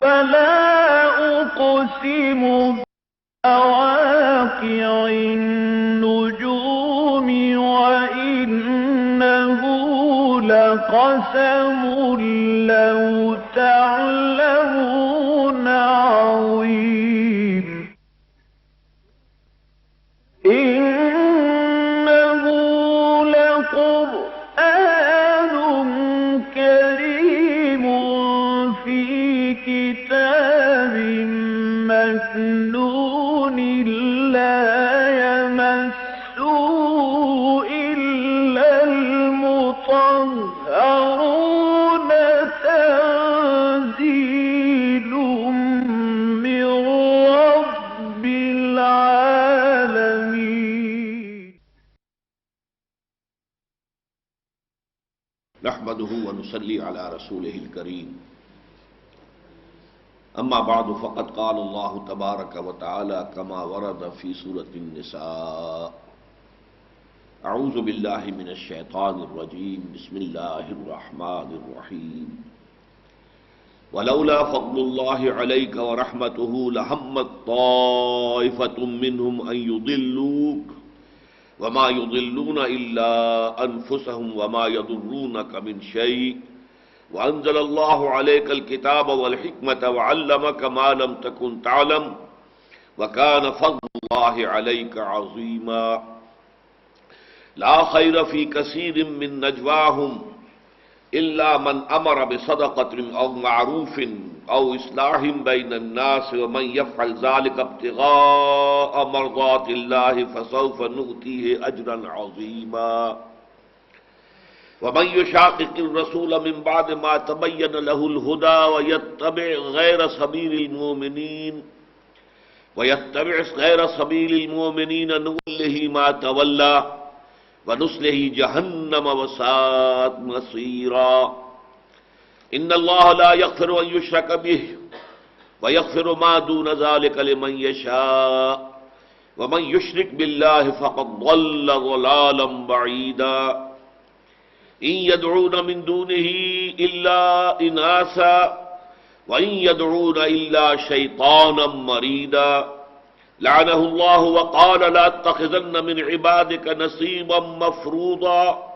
فلا أقسم بمواقع النجوم وإنه لقسم لو تعلمون عظيم إنه لقرآن كريم في كتاب مكنون لا يمسه إلا المطهرون تنزيل من رب العالمين نحمده ونصلي على رسوله الكريم اما بعد فقد قال الله تبارك وتعالى كما ورد في سورة النساء اعوذ بالله من الشيطان الرجيم بسم الله الرحمن الرحيم ولولا فضل الله عليك ورحمته لهمت طائفة منهم أن يضلوك وما يضلون إلا أنفسهم وما يضرونك من شيء وأنزل الله عليك الكتاب والحكمة وعلمك ما لم تكن تعلم وكان فضل الله عليك عظيما لا خير في كثير من نجواهم إلا من أمر بصدقة أو معروف أو إصلاح بين الناس ومن يفعل ذلك ابتغاء مرضات الله فسوف نؤتيه أجرا عظيما ومن يشاقق الرسول من بعد ما تبين له الهدى ويتبع غير سبيل المؤمنين نوله ما تولى ونصله جهنم وساءت مصيرا ان الله لا يغفر ان يشرك به ويغفر ما دون ذلك لمن يشاء ومن يشرك بالله فقد ضل ضلالا بعيدا ان يدعون من دونه الا اناثا وان يدعون الا شيطانا مريدا لعنه الله وقال لا اتخذن من عبادك نصيبا مفروضا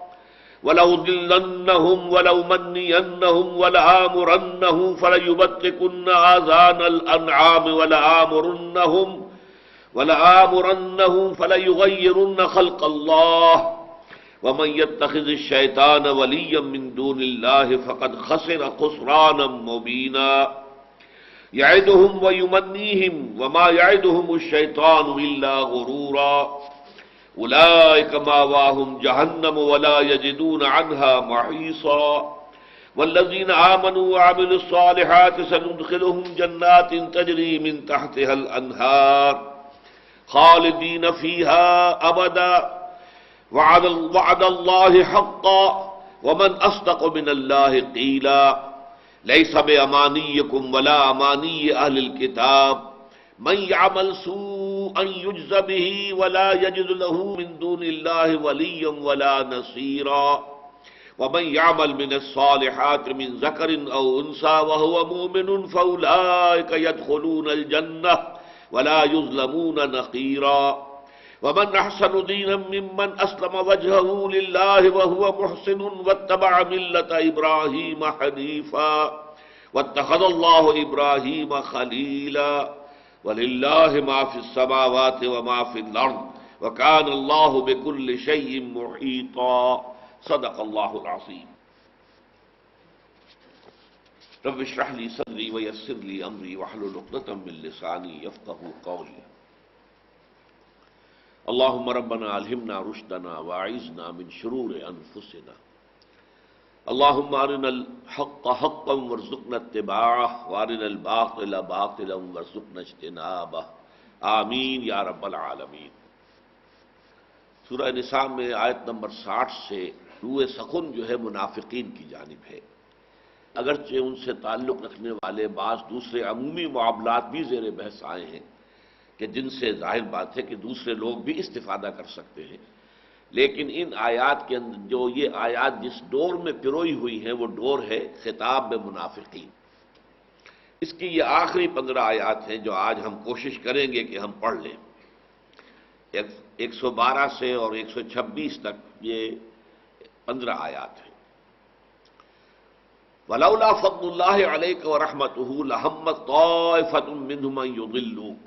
ولأضلنهم ولأمنينهم ولآمرنهم فليبتكن آذان الأنعام ولآمرنهم فليغيرن خلق الله ومن يتخذ الشيطان وليا من دون الله فقد خسر خسرانا مبينا يعدهم ويمنيهم وما يعدهم الشيطان إلا غرورا أولئك مأواهم جهنم ولا يجدون عنها محيصا والذين آمنوا وعملوا الصالحات سندخلهم جنات تجري من تحتها الأنهار خالدين فيها أبدا وعد الله حقا ومن أصدق من الله قيلا ليس بأمانيكم ولا أماني أهل الكتاب من يعمل سوءا يجز به ولا يجد له من دون الله وليا ولا نصيرا ومن يعمل من الصالحات من ذكر أو أنثى وهو مؤمن فأولئك يدخلون الجنة ولا يظلمون نقيرا ومن أحسن دينا ممن أسلم وجهه لله وهو محسن واتبع ملة إبراهيم حنيفا واتخذ الله إبراهيم خليلا ولله ما في السماوات وما في الأرض وكان الله بكل شيء محيطا صدق الله العظيم رب اشرح لي صدري ويسر لي أمري واحلل عقدة من لساني يفقهوا قولي اللهم ربنا ألهمنا رشدنا وأعذنا من شرور أنفسنا اللهم أرنا الحق حقا وارزقنا اتباعه وأرنا الباطل باطلا وارزقنا اجتنابه آمین یا رب العالمین۔ سورہ نساء میں آیت نمبر 60 سے روئے سخن جو ہے منافقین کی جانب ہے، اگرچہ ان سے تعلق رکھنے والے بعض دوسرے عمومی معاملات بھی زیر بحث آئے ہیں کہ جن سے ظاہر بات ہے کہ دوسرے لوگ بھی استفادہ کر سکتے ہیں، لیکن ان آیات کے اندر جو یہ آیات جس ڈور میں پروئی ہوئی ہیں وہ ڈور ہے خطاب میں منافقین۔ اس کی یہ آخری 15 آیات ہیں جو آج ہم کوشش کریں گے کہ ہم پڑھ لیں۔ 112 سے اور 126 تک یہ 15 آیات ہیں۔ وَلَوْلَا فَضْلُ اللَّهِ عَلَيْكَ وَرَحْمَتُهُ لَهَمَّتْ طَائِفَةٌ مِّنْهُمْ أَن يُضِلُّوكَ،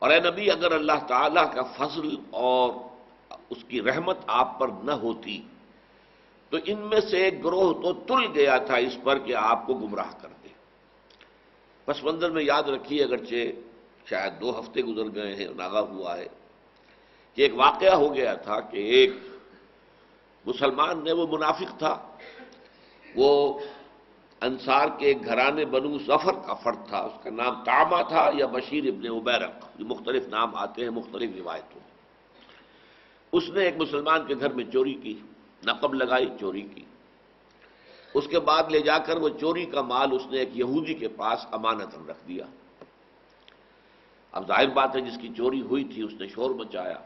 اور اے نبی اگر اللہ تعالیٰ کا فضل اور اس کی رحمت آپ پر نہ ہوتی تو ان میں سے ایک گروہ تو تل گیا تھا اس پر کہ آپ کو گمراہ کر دے۔ پس منظر میں یاد رکھیے، اگرچہ شاید 2 ہفتے گزر گئے ہیں، ناغہ ہوا ہے کہ ایک واقعہ ہو گیا تھا کہ ایک مسلمان نے، وہ منافق تھا، وہ انصار کے ایک گھرانے بنو ظفر کا فرد تھا، اس کا نام طعمہ تھا یا بشیر ابن عبیرق، یہ مختلف نام آتے ہیں مختلف روایتوں میں۔ اس نے ایک مسلمان کے گھر میں چوری کی، نقب لگائی، چوری کی۔ اس کے بعد لے جا کر وہ چوری کا مال اس نے ایک یہودی کے پاس امانتاً رکھ دیا۔ اب ظاہر بات ہے جس کی چوری ہوئی تھی اس نے شور مچایا،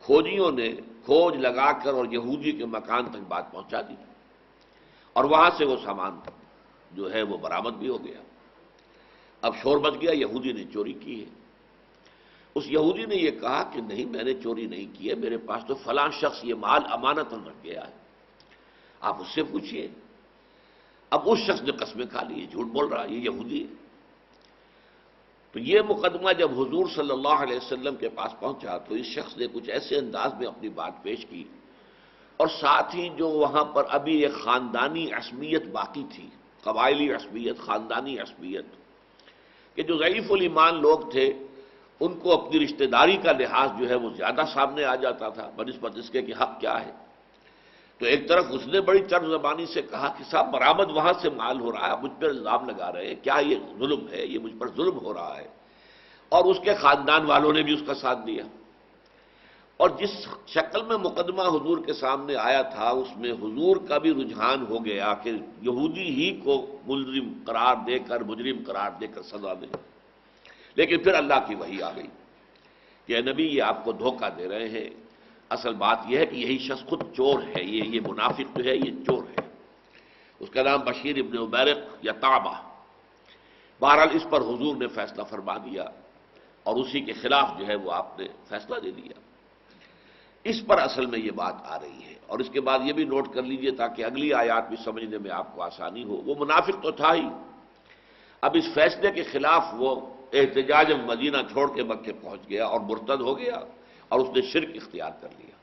کھوجیوں نے کھوج لگا کر اور یہودی کے مکان تک بات پہنچا دی، اور وہاں سے وہ سامان جو ہے وہ برآمد بھی ہو گیا۔ اب شور مچ گیا، یہودی نے چوری کی ہے۔ اس یہودی نے یہ کہا کہ نہیں، میں نے چوری نہیں کی ہے، میرے پاس تو فلاں شخص یہ مال امانتاً رکھ گیا ہے، آپ اس سے پوچھیے۔ اب اس شخص نے قسمیں کھا لی، یہ جھوٹ بول رہا ہے، یہ یہودی ہے۔ تو یہ مقدمہ جب حضور صلی اللہ علیہ وسلم کے پاس پہنچا تو اس شخص نے کچھ ایسے انداز میں اپنی بات پیش کی، اور ساتھ ہی جو وہاں پر ابھی ایک خاندانی عصبیت باقی تھی، قبائلی عصبیت، خاندانی عصبیت، کہ جو ضعیف الایمان لوگ تھے ان کو اپنی رشتہ داری کا لحاظ جو ہے وہ زیادہ سامنے آ جاتا تھا بنسبت اس کے کہ حق کیا ہے۔ تو ایک طرف اس نے بڑی چرب زبانی سے کہا کہ صاحب برآمد وہاں سے مال ہو رہا ہے، آپ مجھ پر الزام لگا رہے ہیں، کیا یہ ظلم ہے، یہ مجھ پر ظلم ہو رہا ہے۔ اور اس کے خاندان والوں نے بھی اس کا ساتھ دیا، اور جس شکل میں مقدمہ حضور کے سامنے آیا تھا اس میں حضور کا بھی رجحان ہو گیا کہ یہودی ہی کو ملزم قرار دے کر، مجرم قرار دے کر سزا دے۔ لیکن پھر اللہ کی وحی آ گئی کہ اے نبی یہ آپ کو دھوکہ دے رہے ہیں، اصل بات یہ ہے کہ یہی شخص خود چور ہے، یہ منافق جو ہے یہ چور ہے۔ اس کا نام بشیر ابن عبیرق یا طعمہ۔ بہرحال اس پر حضور نے فیصلہ فرما دیا، اور اسی کے خلاف جو ہے وہ آپ نے فیصلہ دے دیا۔ اس پر اصل میں یہ بات آ رہی ہے، اور اس کے بعد یہ بھی نوٹ کر لیجئے تاکہ اگلی آیات بھی سمجھنے میں آپ کو آسانی ہو۔ وہ منافق تو تھا ہی، اب اس فیصلے کے خلاف وہ احتجاج مدینہ چھوڑ کے مکے پہنچ گیا اور مرتد ہو گیا، اور اس نے شرک اختیار کر لیا۔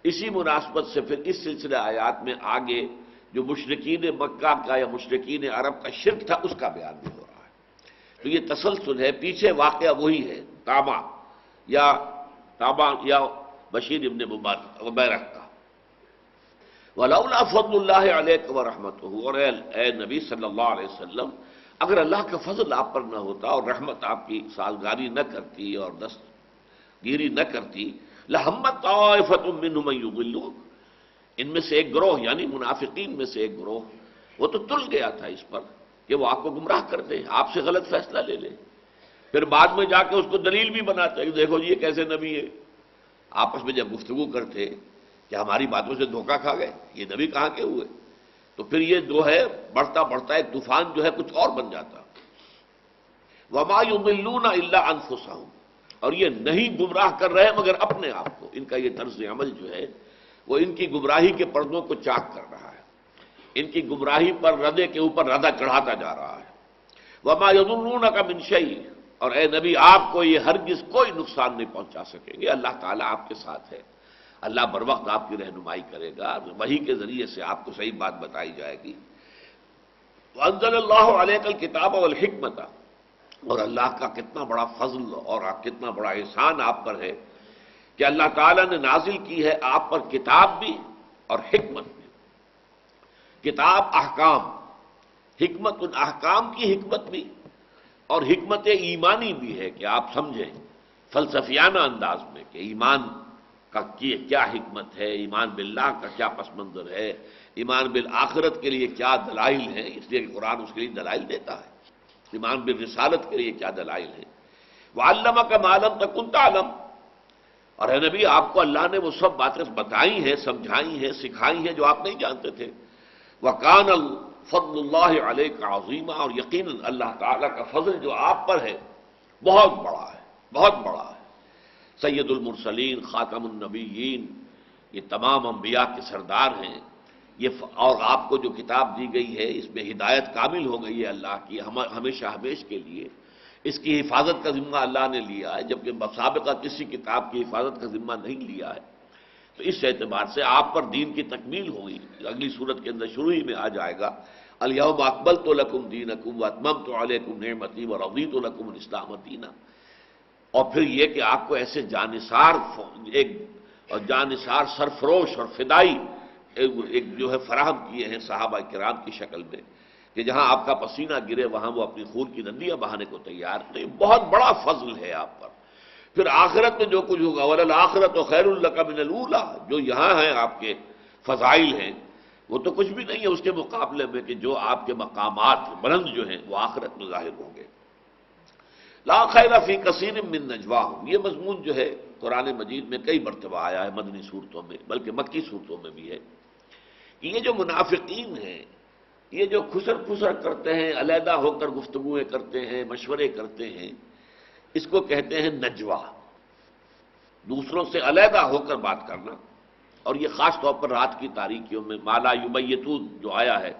اسی مناسبت سے پھر اس سلسلہ آیات میں آگے جو مشرکین مکہ کا یا مشرکین عرب کا شرک تھا اس کا بیان بھی ہو رہا ہے۔ تو یہ تسلسل ہے، پیچھے واقعہ وہی ہے، طعمہ یا بشیر ابن عبیرق کا۔ وَلَوْلَا فَضْلُ اللَّهِ عَلَيْكَ وَرَحْمَتُهُ، اور اے نبی صلی اللہ علیہ وسلم اگر اللہ کا فضل آپ پر نہ ہوتا اور رحمت آپ کی سازگاری نہ کرتی اور دستگیری نہ کرتی، لَهَمَّتْ طَائِفَةٌ مِّنْهُمْ أَن يُضِلُّوكَ، ان میں سے ایک گروہ یعنی منافقین میں سے ایک گروہ وہ تو تل گیا تھا اس پر کہ وہ آپ کو گمراہ کر دے، آپ سے غلط فیصلہ لے لے، پھر بعد میں جا کے اس کو دلیل بھی بناتے ہیں، دیکھو جی یہ کیسے نبی ہے۔ آپس میں جب گفتگو کرتے کہ ہماری باتوں سے دھوکہ کھا گئے، یہ نبی کہاں کے ہوئے، تو پھر یہ جو ہے بڑھتا بڑھتا ایک طوفان جو ہے کچھ اور بن جاتا۔ وَمَا يُضِلُّونَ إِلَّا أَنفُسَهُمْ، اور یہ نہیں گمراہ کر رہے مگر اپنے آپ کو۔ ان کا یہ طرز عمل جو ہے وہ ان کی گمراہی کے پردوں کو چاک کر رہا ہے، ان کی گمراہی پر ردے کے اوپر ردہ چڑھاتا جا رہا ہے۔ وَمَا يَضُرُّونَكَ مِنْ شَيْءٍ، اور اے نبی آپ کو یہ ہرگز کوئی نقصان نہیں پہنچا سکیں گے، اللہ تعالیٰ آپ کے ساتھ ہے، اللہ بر وقت آپ کی رہنمائی کرے گا، وحی کے ذریعے سے آپ کو صحیح بات بتائی جائے گی۔ وَأَنزَلَ اللَّهُ عَلَيْكَ الْكِتَابَ وَالْحِكْمَةَ، اور اللہ کا کتنا بڑا فضل اور کتنا بڑا احسان آپ پر ہے کہ اللہ تعالیٰ نے نازل کی ہے آپ پر کتاب بھی اور حکمت بھی۔ کتاب احکام، حکمت ان احکام کی حکمت بھی، اور حکمت ایمانی بھی ہے کہ آپ سمجھیں فلسفیانہ انداز میں کہ ایمان کا کیا حکمت ہے، ایمان باللہ کا کیا پس منظر ہے، ایمان بالآخرت کے لیے کیا دلائل ہیں، اس لیے کہ قرآن اس کے لیے دلائل دیتا ہے، ایمان بالرسالت کے لیے کیا دلائل ہیں۔ وَعَلَّمَكَ مَا لَمْ تَكُنْ تَعْلَمْ، اور اے نبی آپ کو اللہ نے وہ سب باتیں بتائی ہیں، سمجھائی ہیں، سکھائی ہیں جو آپ نہیں جانتے تھے۔ وَكَانَ فضل اللہ علیک عظیم، اور یقیناً اللہ تعالیٰ کا فضل جو آپ پر ہے بہت بڑا ہے، بہت بڑا ہے۔ سید المرسلین، خاتم النبیین، یہ تمام انبیاء کے سردار ہیں، اور آپ کو جو کتاب دی گئی ہے اس میں ہدایت کامل ہو گئی ہے اللہ کی ہمیشہ ہمیش کے لیے۔ اس کی حفاظت کا ذمہ اللہ نے لیا ہے، جبکہ سابقہ کسی کتاب کی حفاظت کا ذمہ نہیں لیا ہے۔ تو اس اعتبار سے آپ پر دین کی تکمیل ہوئی، اگلی صورت کے اندر شروع ہی میں آ جائے گا، الیوم اکملت لکم دینکم واتممت علیکم نعمتی ورضیت لکم الاسلام دینا۔ اور پھر یہ کہ آپ کو ایسے جانثار سرفروش اور فدائی ایک جو ہے فراہم کیے ہیں صحابہ کرام کی شکل میں، کہ جہاں آپ کا پسینہ گرے وہاں وہ اپنی خون کی ندیاں بہانے کو تیار تھے۔ بہت بڑا فضل ہے آپ پر۔ پھر آخرت میں جو کچھ ہوگا، وَلَلْآخِرَةُ خَيْرٌ لَكَ مِنَ الْأُولَىٰ، جو یہاں ہیں آپ کے فضائل ہیں وہ تو کچھ بھی نہیں ہے اس کے مقابلے میں کہ جو آپ کے مقامات بلند جو ہیں وہ آخرت میں ظاہر ہوں گے۔ لا خیر فی کثیر من نجواہم، یہ مضمون جو ہے قرآن مجید میں کئی مرتبہ آیا ہے، مدنی صورتوں میں بلکہ مکی صورتوں میں بھی ہے، کہ یہ جو منافقین ہیں، یہ جو خسر پھسر کرتے ہیں، علیحدہ ہو کر گفتگویں کرتے ہیں، مشورے کرتے ہیں، اس کو کہتے ہیں نجوا، دوسروں سے علیحدہ ہو کر بات کرنا۔ اور یہ خاص طور پر رات کی تاریکیوں میں ما لا یبیتون جو آیا ہے،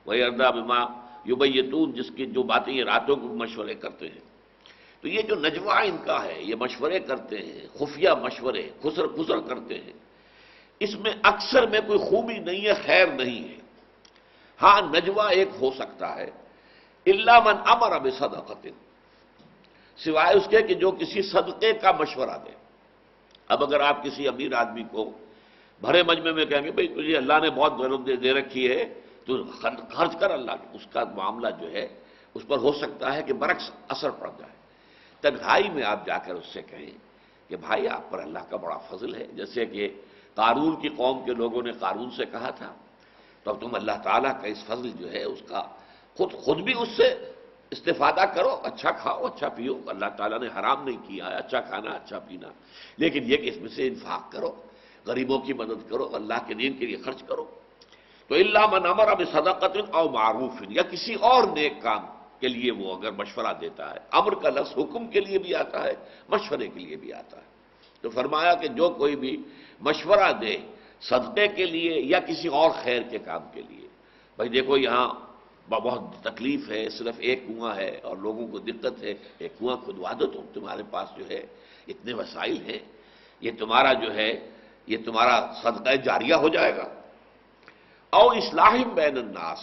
وَيَرْضَىٰ بِمَا یبیتون، جس کی جو باتیں یہ راتوں کو مشورے کرتے ہیں۔ تو یہ جو نجوا ان کا ہے، یہ مشورے کرتے ہیں، خفیہ مشورے، خسر پھسر کرتے ہیں، اس میں اکثر میں کوئی خوبی نہیں ہے، خیر نہیں ہے۔ ہاں نجوا ایک ہو سکتا ہے، الا من امر بصدقۃ، سوائے اس کے کہ جو کسی صدقے کا مشورہ دے۔ اب اگر آپ کسی امیر آدمی کو بھرے مجمع میں کہیں گے بھئی تجھے اللہ نے بہت دولت دے رکھی ہے تو خرچ کر اللہ کی، اس کا معاملہ جو ہے اس پر ہو سکتا ہے کہ برعکس اثر پڑ جائے۔ تنہائی میں آپ جا کر اس سے کہیں کہ بھائی آپ پر اللہ کا بڑا فضل ہے، جیسے کہ قارون کی قوم کے لوگوں نے قارون سے کہا تھا، تو اب تم اللہ تعالیٰ کا اس فضل جو ہے اس کا خود بھی اس سے استفادہ کرو، اچھا کھاؤ اچھا پیو، اللہ تعالیٰ نے حرام نہیں کیا ہے اچھا کھانا اچھا پینا، لیکن یہ کہ اس میں سے انفاق کرو، غریبوں کی مدد کرو، اللہ کے دین کے لیے خرچ کرو۔ تو الا من امر بصدقۃ او معروف، یا کسی اور نیک کام کے لیے وہ اگر مشورہ دیتا ہے، امر کا لفظ حکم کے لیے بھی آتا ہے، مشورے کے لیے بھی آتا ہے۔ تو فرمایا کہ جو کوئی بھی مشورہ دے صدقے کے لیے یا کسی اور خیر کے کام کے لیے۔ بھائی دیکھو یہاں بہت تکلیف ہے، صرف ایک کنواں ہے اور لوگوں کو دقت ہے، ایک کنواں کھدوا دو، تمہارے پاس جو ہے اتنے وسائل ہیں، یہ تمہارا جو ہے یہ تمہارا صدقہ جاریہ ہو جائے گا۔ او اصلاح بین الناس،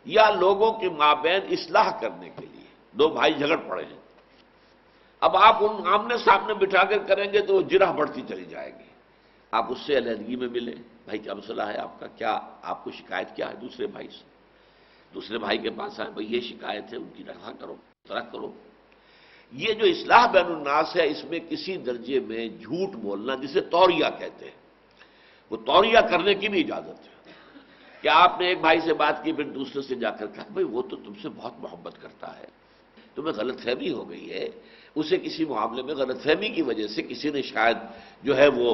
یا لوگوں کے مابین اصلاح کرنے کے لیے، دو بھائی جھگڑ پڑے ہیں، اب آپ ان آمنے سامنے بٹھا کر کریں گے تو وہ جرح بڑھتی چلی جائے گی۔ آپ اس سے علیحدگی میں ملیں، بھائی کیا مسئلہ ہے آپ کا، کیا آپ کو شکایت کیا ہے دوسرے بھائی سے، دوسرے بھائی کے پاس آئے، بھائی یہ شکایت ہے، ان کی رفع کرو، طرح کرو۔ یہ جو اصلاح بین الناس ہے، اس میں کسی درجے میں جھوٹ بولنا جسے توریہ کہتے ہیں، وہ توریہ کرنے کی بھی اجازت ہے۔ کہ آپ نے ایک بھائی سے بات کی پھر دوسرے سے جا کر کہا بھائی وہ تو تم سے بہت محبت کرتا ہے، تمہیں غلط فہمی ہو گئی ہے، اسے کسی معاملے میں غلط فہمی کی وجہ سے کسی نے شاید جو ہے وہ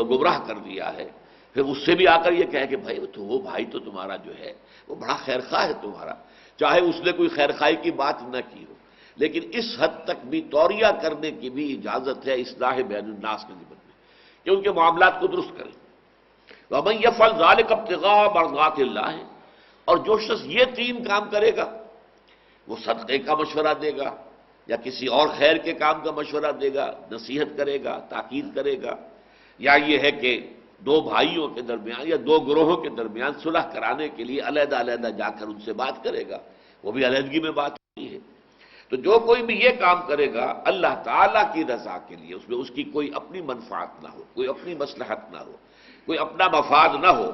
گمراہ کر دیا ہے، پھر اس سے بھی آ کر یہ کہے کہ بھائی تو وہ بھائی تو تمہارا جو ہے وہ بڑا خیر خواہ ہے تمہارا، چاہے اس نے کوئی خیر خواہی کی بات نہ کی ہو، لیکن اس حد تک بھی توریہ کرنے کی بھی اجازت ہے اصلاح بین الناس کے ذمن میں، کہ ان کے معاملات کو درست کریں۔ وَمَن يَفْعَلْ ذَلِكَ ابْتِغَاءَ مَرْضَاتِ اللَّهِ، اور جو شخص یہ تین کام کرے گا، وہ صدقے کا مشورہ دے گا یا کسی اور خیر کے کام کا مشورہ دے گا، نصیحت کرے گا، تاکید کرے گا، یا یہ ہے کہ دو بھائیوں کے درمیان یا دو گروہوں کے درمیان صلح کرانے کے لیے علیحدہ علیحدہ جا کر ان سے بات کرے گا، وہ بھی علیحدگی میں بات ہوتی ہے۔ تو جو کوئی بھی یہ کام کرے گا اللہ تعالیٰ کی رضا کے لیے، اس میں اس کی کوئی اپنی منفعت نہ ہو، کوئی اپنی مصلحت نہ ہو، کوئی اپنا مفاد نہ ہو،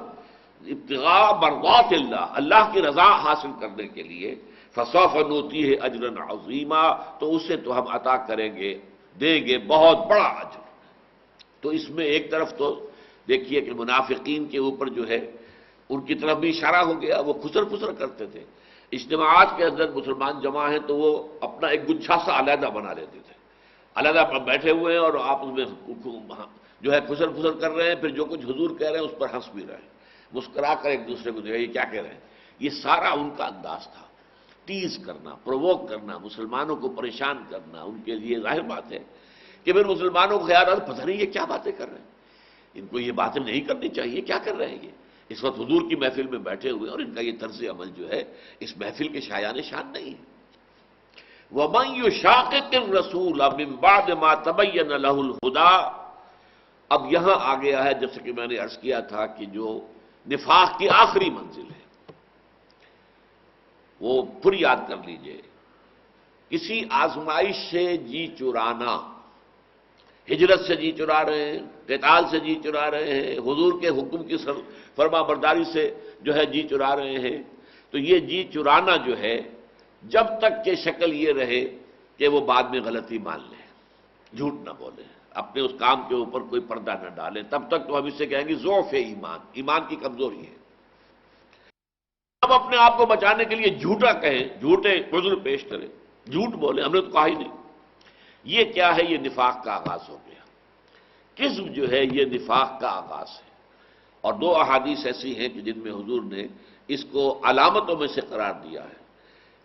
ابتغاء مرضات اللہ، اللہ کی رضا حاصل کرنے کے لیے، فسوف نؤتیہ اجرا عظیما، تو اسے تو ہم عطا کریں گے، دیں گے بہت بڑا اجر۔ تو اس میں ایک طرف تو دیکھیے کہ منافقین کے اوپر جو ہے ان کی طرف بھی اشارہ ہو گیا، وہ خسر پھسر کرتے تھے، اجتماعات کے اندر مسلمان جمع ہیں تو وہ اپنا ایک گچھا سا علیحدہ بنا لیتے تھے، علیحدہ بیٹھے ہوئے ہیں اور آپ اس میں جو ہے خسر پھسر کر رہے ہیں، پھر جو کچھ حضور کہہ رہے ہیں اس پر ہنس بھی رہے ہیں، مسکرا کر ایک دوسرے کو جو ہے یہ کیا کہہ رہے ہیں، یہ سارا ان کا انداز تھا، ٹیز کرنا، پرووک کرنا، مسلمانوں کو پریشان کرنا۔ ان کے لیے ظاہر بات ہے کہ پھر مسلمانوں کو خیال آتا پتہ نہیں یہ کیا باتیں کر رہے ہیں، ان کو یہ باتیں نہیں کرنی چاہیے، کیا کر رہے ہیں یہ اس وقت حضور کی محفل میں بیٹھے ہوئے، اور ان کا یہ طرز عمل جو ہے اس محفل کے شایان شان نہیں ہے۔ وَمَن يُشَاقِقِ الرَّسُولَ مِن بَعْدِ مَا تَبَيَّنَ لَهُ الْهُدَىٰ۔ اب یہاں آ گیا ہے جیسے کہ میں نے عرض کیا تھا کہ جو نفاق کی آخری منزل ہے وہ پھر یاد کر لیجئے، کسی آزمائش سے جی چرانا، ہجرت سے جی چرا رہے ہیں، قتال سے جی چرا رہے ہیں، حضور کے حکم کی فرما برداری سے جو ہے جی چرا رہے ہیں، تو یہ جی چرانا جو ہے جب تک کہ شکل یہ رہے کہ وہ بعد میں غلطی مان لیں، جھوٹ نہ بولیں، اپنے اس کام کے اوپر کوئی پردہ نہ ڈالیں، تب تک تو ہم اسے کہیں گے ضعف ایمان، ایمان کی کمزوری ہے۔ اب اپنے آپ کو بچانے کے لیے جھوٹا کہیں، جھوٹے عذر پیش کریں، جھوٹ بولیں، ہم نے تو کہا ہی نہیں، یہ کیا ہے؟ یہ نفاق کا آغاز ہو گیا۔ کذب جو ہے یہ نفاق کا آغاز ہے، اور دو احادیث ایسی ہیں کہ جن میں حضور نے اس کو علامتوں میں سے قرار دیا ہے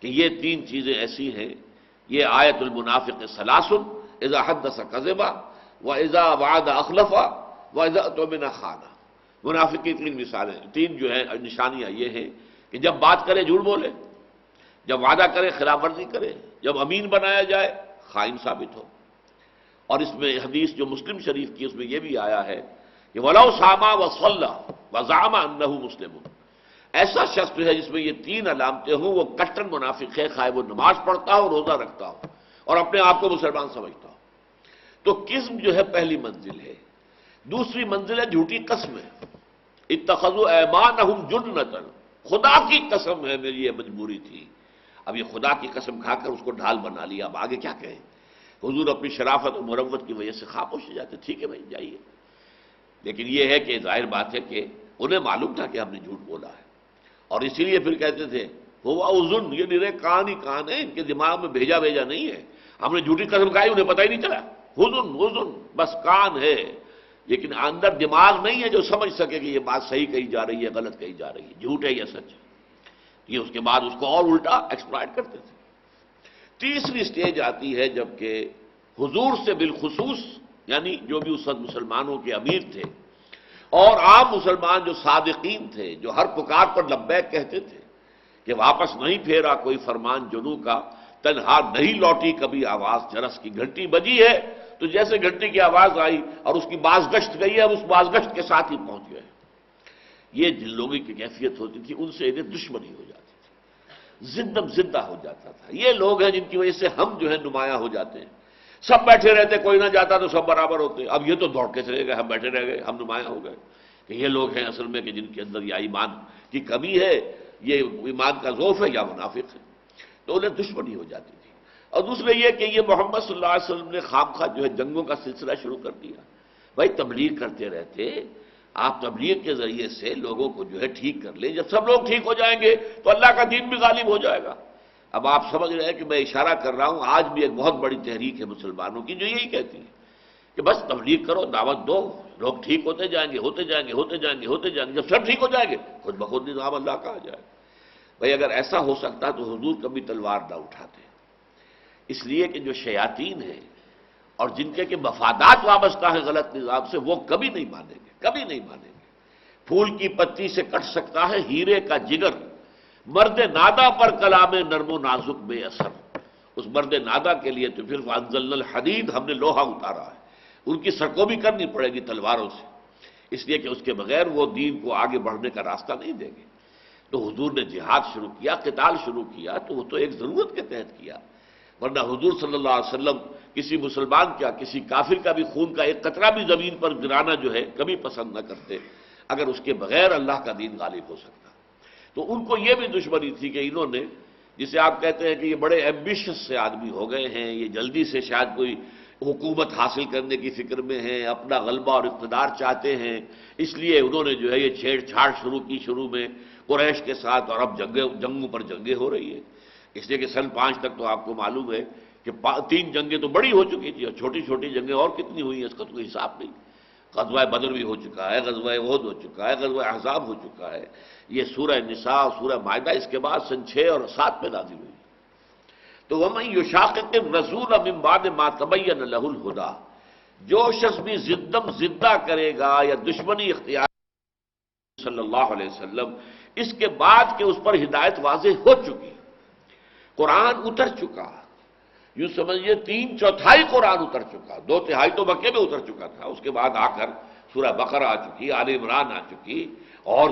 کہ یہ تین چیزیں ایسی ہیں، یہ آیت المنافق ثلاث اذا حدث کذب واذا وعد اخلف واذا اؤتمن خان۔ منافق کی تین مثالیں، تین جو ہے نشانیاں یہ ہیں کہ جب بات کرے جھوٹ بولے، جب وعدہ کرے خلاف ورزی کرے، جب امین بنایا جائے خائن ثابت ہو۔ اور اس میں حدیث جو مسلم شریف کی اس میں یہ بھی آیا ہے کہ وَلَوْ صَامَ وَصَلَّى وَزَعَمَ أَنَّهُ مُسْلِمٌ۔ ایسا شخص جو ہے جس میں یہ تین علامتیں ہوں وہ کٹر منافق ہے، خواہ وہ نماز پڑھتا ہو، روزہ رکھتا ہو اور اپنے آپ کو مسلمان سمجھتا ہو۔ تو قسم جو ہے پہلی منزل ہے۔ دوسری منزل ہے جھوٹی قسمیں، اتخذوا ایمانہم جنۃ، خدا کی قسم ہے میری یہ مجبوری تھی۔ اب یہ خدا کی قسم کھا کر اس کو ڈھال بنا لیا، اب آگے کیا کہیں؟ حضور اپنی شرافت و مروت کی وجہ سے خاموش ہو جاتے، ٹھیک ہے بھائی جائیے، لیکن یہ ہے کہ ظاہر بات ہے کہ انہیں معلوم تھا کہ ہم نے جھوٹ بولا ہے، اور اسی لیے پھر کہتے تھے وہ اذن، یہ نرے کان ہی کان ہے، ان کے دماغ میں بھیجا نہیں ہے، ہم نے جھوٹی قسم کھائی انہیں پتہ ہی نہیں چلا، اذن بس کان ہے، لیکن اندر دماغ نہیں ہے جو سمجھ سکے کہ یہ بات صحیح کہی جا رہی ہے، غلط کہی جا رہی ہے، جھوٹ ہے یا سچ ہے۔ یہ اس کے بعد اس کو اور الٹا ایکسپلائٹ کرتے تھے۔ تیسری سٹیج آتی ہے جبکہ حضور سے بالخصوص، یعنی جو بھی اس وقت مسلمانوں کے امیر تھے اور عام مسلمان جو صادقین تھے، جو ہر پکار پر لبیک کہتے تھے کہ واپس نہیں پھیرا کوئی فرمان جنوں کا، تنہا نہیں لوٹی کبھی آواز جرس کی، گھنٹی بجی ہے تو جیسے گھنٹی کی آواز آئی اور اس کی باز گشت گئی ہے، اس باز گشت کے ساتھ ہی پہنچ گئے۔ یہ جن لوگوں کی کیفیت ہوتی تھی ان سے انہیں دشمنی ہو جاتی تھی، زندم زندہ ہو جاتا تھا۔ یہ لوگ ہیں جن کی وجہ سے ہم جو ہے نمایاں ہو جاتے ہیں، سب بیٹھے رہتے کوئی نہ جاتا تو سب برابر ہوتے، اب یہ تو دوڑ کے چلے گئے، ہم بیٹھے رہ گئے، ہم نمایاں ہو گئے، کہ یہ لوگ ہیں اصل میں کہ جن کے اندر یا ایمان کی کمی ہے، یہ ایمان کا ضعف ہے، یا منافق ہے، تو انہیں دشمنی ہو جاتی تھی۔ اور دوسرے یہ کہ یہ محمد صلی اللہ علیہ وسلم نے خام خواہ جو ہے جنگوں کا سلسلہ شروع کر دیا۔ بھائی تبلیغ کرتے رہتے، آپ تبلیغ کے ذریعے سے لوگوں کو جو ہے ٹھیک کر لیں، جب سب لوگ ٹھیک ہو جائیں گے تو اللہ کا دین بھی غالب ہو جائے گا۔ اب آپ سمجھ رہے ہیں کہ میں اشارہ کر رہا ہوں، آج بھی ایک بہت بڑی تحریک ہے مسلمانوں کی جو یہی کہتی ہے کہ بس تبلیغ کرو، دعوت دو، لوگ ٹھیک ہوتے جائیں گے، ہوتے جائیں گے، ہوتے جائیں گے، ہوتے جائیں گے، جب سب ٹھیک ہو جائیں گے خود بخود نظام اللہ کا آ جائے۔ بھائی اگر ایسا ہو سکتا تو حضور کبھی تلوار نہ اٹھاتے، اس لیے کہ جو شیاطین ہیں اور جن کے کہ مفادات وابستہ ہیں غلط نظام سے، وہ کبھی نہیں مانیں گے، کبھی نہیں مانیں گے۔ پھول کی پتی سے کٹ سکتا ہے ہیرے کا جگر، مرد نادا پر کلام نرم و نازک بے اثر۔ اس مرد نادا کے لیے تو پھر وانزلنا الحدید، ہم نے لوہا اتارا ہے، ان کی سرکوبی کرنی پڑے گی تلواروں سے، اس لیے کہ اس کے بغیر وہ دین کو آگے بڑھنے کا راستہ نہیں دیں گے۔ تو حضور نے جہاد شروع کیا، قتال شروع کیا، تو وہ تو ایک ضرورت کے تحت کیا، ورنہ حضور صلی اللہ علیہ وسلم کسی مسلمان کا، کسی کافر کا بھی خون کا ایک قطرہ بھی زمین پر گرانا جو ہے کبھی پسند نہ کرتے، اگر اس کے بغیر اللہ کا دین غالب ہو سکتا۔ تو ان کو یہ بھی دشمنی تھی کہ انہوں نے، جسے آپ کہتے ہیں کہ یہ بڑے ایمبیشس سے آدمی ہو گئے ہیں، یہ جلدی سے شاید کوئی حکومت حاصل کرنے کی فکر میں ہیں، اپنا غلبہ اور اقتدار چاہتے ہیں، اس لیے انہوں نے جو ہے یہ چھیڑ چھاڑ شروع کی شروع میں قریش کے ساتھ، اور اب جنگوں پر جنگیں ہو رہی ہیں۔ اس لیے کہ سن 5 تک تو آپ کو معلوم ہے کہ 3 جنگیں تو بڑی ہو چکی تھی، اور چھوٹی چھوٹی جنگیں اور کتنی ہوئی ہیں اس کا تو کوئی حساب نہیں۔ غزوہ بدر بھی ہو چکا ہے، غزوہ احد ہو چکا ہے، غزوہ احزاب ہو چکا ہے، یہ سورہ نساء اور سورہ مائدہ اس کے بعد سن 6 اور 7 میں نازل ہوئی۔ تو وَمَن يُشَاقِقِ الرَّسُولَ مِن بَعْدِ مَا تَبَيَّنَ لَهُ الْهُدَىٰ، جو شخص بھی زدہ کرے گا یا دشمنی اختیار صلی اللہ علیہ وسلم اس کے بعد کہ اس پر ہدایت واضح ہو چکی، قرآن اتر چکا، یوں سمجھئے 3/4 قرآن اتر چکا، 2/3 تو مکے میں اتر چکا تھا، اس کے بعد آ کر سورہ بقرہ آ چکی، آل عمران آ چکی، اور